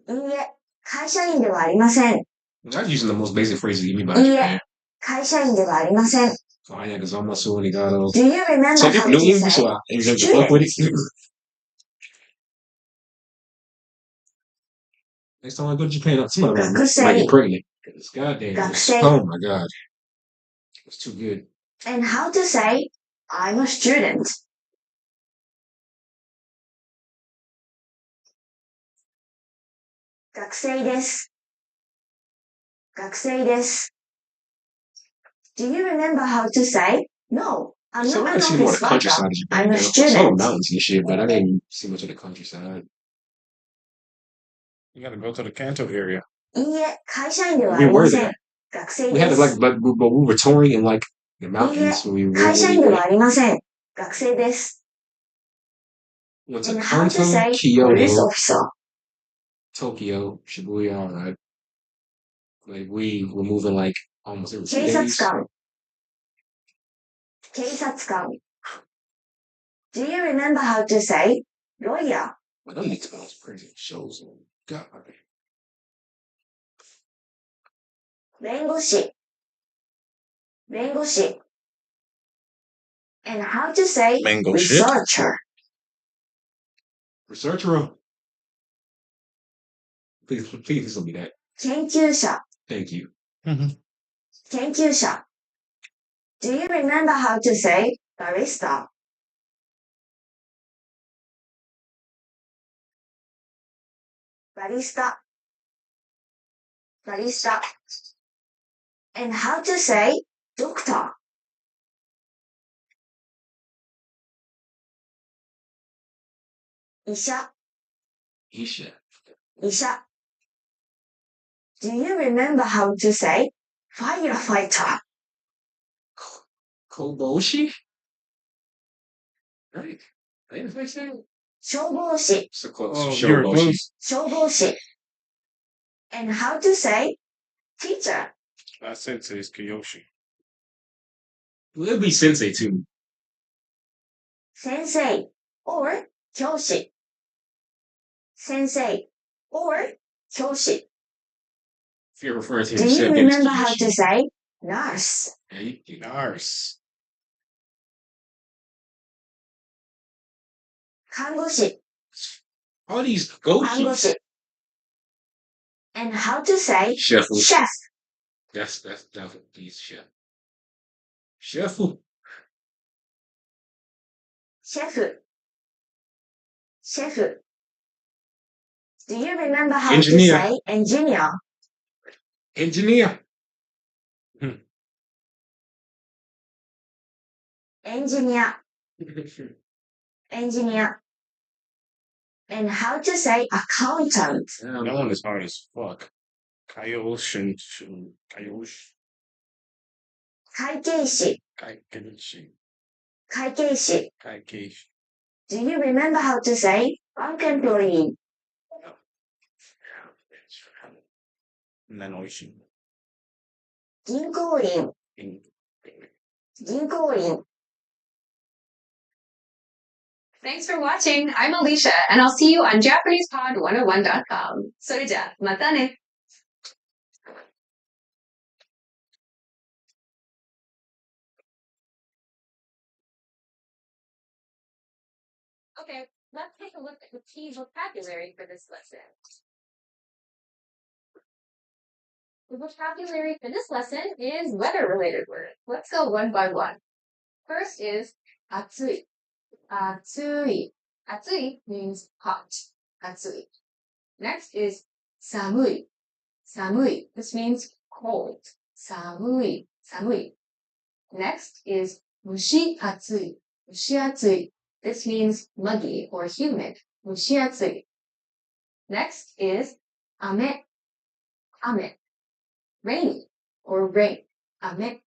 [SPEAKER 4] いいえ、会社員ではありません。
[SPEAKER 6] I'm using the most basic phrases given by
[SPEAKER 4] いい
[SPEAKER 6] Japan.
[SPEAKER 4] え、会社員ではありません。
[SPEAKER 6] Oh, yeah, because I'm not sure when he got those.
[SPEAKER 4] Do you remember
[SPEAKER 6] Some
[SPEAKER 4] how
[SPEAKER 6] people knew
[SPEAKER 4] to
[SPEAKER 6] English,
[SPEAKER 4] say
[SPEAKER 6] so I exempt the fuck with it. Next time I go to Japan, somebody might get pregnant. Because goddamn,
[SPEAKER 4] Gakusei.
[SPEAKER 6] oh my god. It's too good.
[SPEAKER 4] And how to say I'm a student? 学生です。学生です Do you remember how to say no? I'm
[SPEAKER 6] So
[SPEAKER 4] not
[SPEAKER 6] I
[SPEAKER 4] an
[SPEAKER 6] see more of
[SPEAKER 4] office
[SPEAKER 6] the
[SPEAKER 4] worker.
[SPEAKER 6] countryside of Japan.
[SPEAKER 4] I'm a
[SPEAKER 6] Now. Some
[SPEAKER 4] student.
[SPEAKER 6] mountains and shit, but I didn't see much of the countryside. You gotta go to the Kanto area.
[SPEAKER 4] いいえ、会社員ではあ
[SPEAKER 6] We
[SPEAKER 4] りま
[SPEAKER 6] were
[SPEAKER 4] せ
[SPEAKER 6] there.
[SPEAKER 4] ん。学生
[SPEAKER 6] We
[SPEAKER 4] で
[SPEAKER 6] had to
[SPEAKER 4] す。
[SPEAKER 6] but we were touring in like the
[SPEAKER 4] いいえ、
[SPEAKER 6] mountains when we
[SPEAKER 4] 会社員ではありません。学生です。
[SPEAKER 6] went to
[SPEAKER 4] And how to
[SPEAKER 6] Kanto,
[SPEAKER 4] say police
[SPEAKER 6] Kyoto,
[SPEAKER 4] officer?
[SPEAKER 6] Tokyo, Shibuya, all right. Like we were moving like almost every 2
[SPEAKER 4] 警察
[SPEAKER 6] days.
[SPEAKER 4] 官。警察官。Do you remember how to say lawyer?
[SPEAKER 6] But them niggas was crazy shows. God.
[SPEAKER 4] 弁護士。弁護士。And how to say
[SPEAKER 2] Mango shit.
[SPEAKER 4] researcher?
[SPEAKER 6] Researcher. Please don't be that.
[SPEAKER 4] 研究者。
[SPEAKER 6] Thank you.
[SPEAKER 4] 研究者。Do you remember how to say barista? バリスタ。バリスタ。And how to say doctor? 医者。
[SPEAKER 6] Isha.
[SPEAKER 4] 医者。Do you remember how to say firefighter?
[SPEAKER 6] Koboshi? Right. That's what I said.
[SPEAKER 4] 消防士
[SPEAKER 6] So close.
[SPEAKER 2] Oh,
[SPEAKER 6] Show
[SPEAKER 2] you were
[SPEAKER 6] Boshi.
[SPEAKER 2] close.
[SPEAKER 4] 消防士 And how to say teacher?
[SPEAKER 2] Sensei is Kiyoshi.
[SPEAKER 6] It'll be sensei too.
[SPEAKER 4] 先生 or 教師先生 or 教師
[SPEAKER 6] If you're referring to
[SPEAKER 4] Do you
[SPEAKER 6] yourself,
[SPEAKER 4] remember how to say nurse?
[SPEAKER 6] Nurse.
[SPEAKER 4] 看護師
[SPEAKER 6] All these
[SPEAKER 4] 看護
[SPEAKER 6] Goshis.
[SPEAKER 4] 師 And how to say
[SPEAKER 6] Chef.
[SPEAKER 4] chef?
[SPEAKER 6] That's definitely chef. Chef.
[SPEAKER 4] シェフシェフ Do you remember how
[SPEAKER 6] Engineer.
[SPEAKER 4] to say engineer?
[SPEAKER 6] Engineer.
[SPEAKER 4] Engineer Engineer And how to say accountant?
[SPEAKER 2] That one is hard as fuck. Kaioshin. Kaiosh.
[SPEAKER 4] 会計士
[SPEAKER 2] Kaikenshi.
[SPEAKER 4] 会計士
[SPEAKER 2] Kaikeshi.
[SPEAKER 4] Do you remember how to say bank employee?
[SPEAKER 2] Nanoishi.
[SPEAKER 4] 銀行員銀行員
[SPEAKER 5] Thanks for watching. I'm Alicia, and I'll see you on JapanesePod101.com. それじゃ、またね。Okay, let's take a look at the key vocabulary for this lesson. The vocabulary for this lesson is weather-related words. Let's go one by one. First is atsui. Atsui. Atsui means hot. Atsui. Next is samui. Samui. This means cold. Samui. Samui. Next is mushiatsui. Mushiatsui. This means muggy or humid. Mushiatsui. Next is ame. Ame. Rainy or rain. Ame.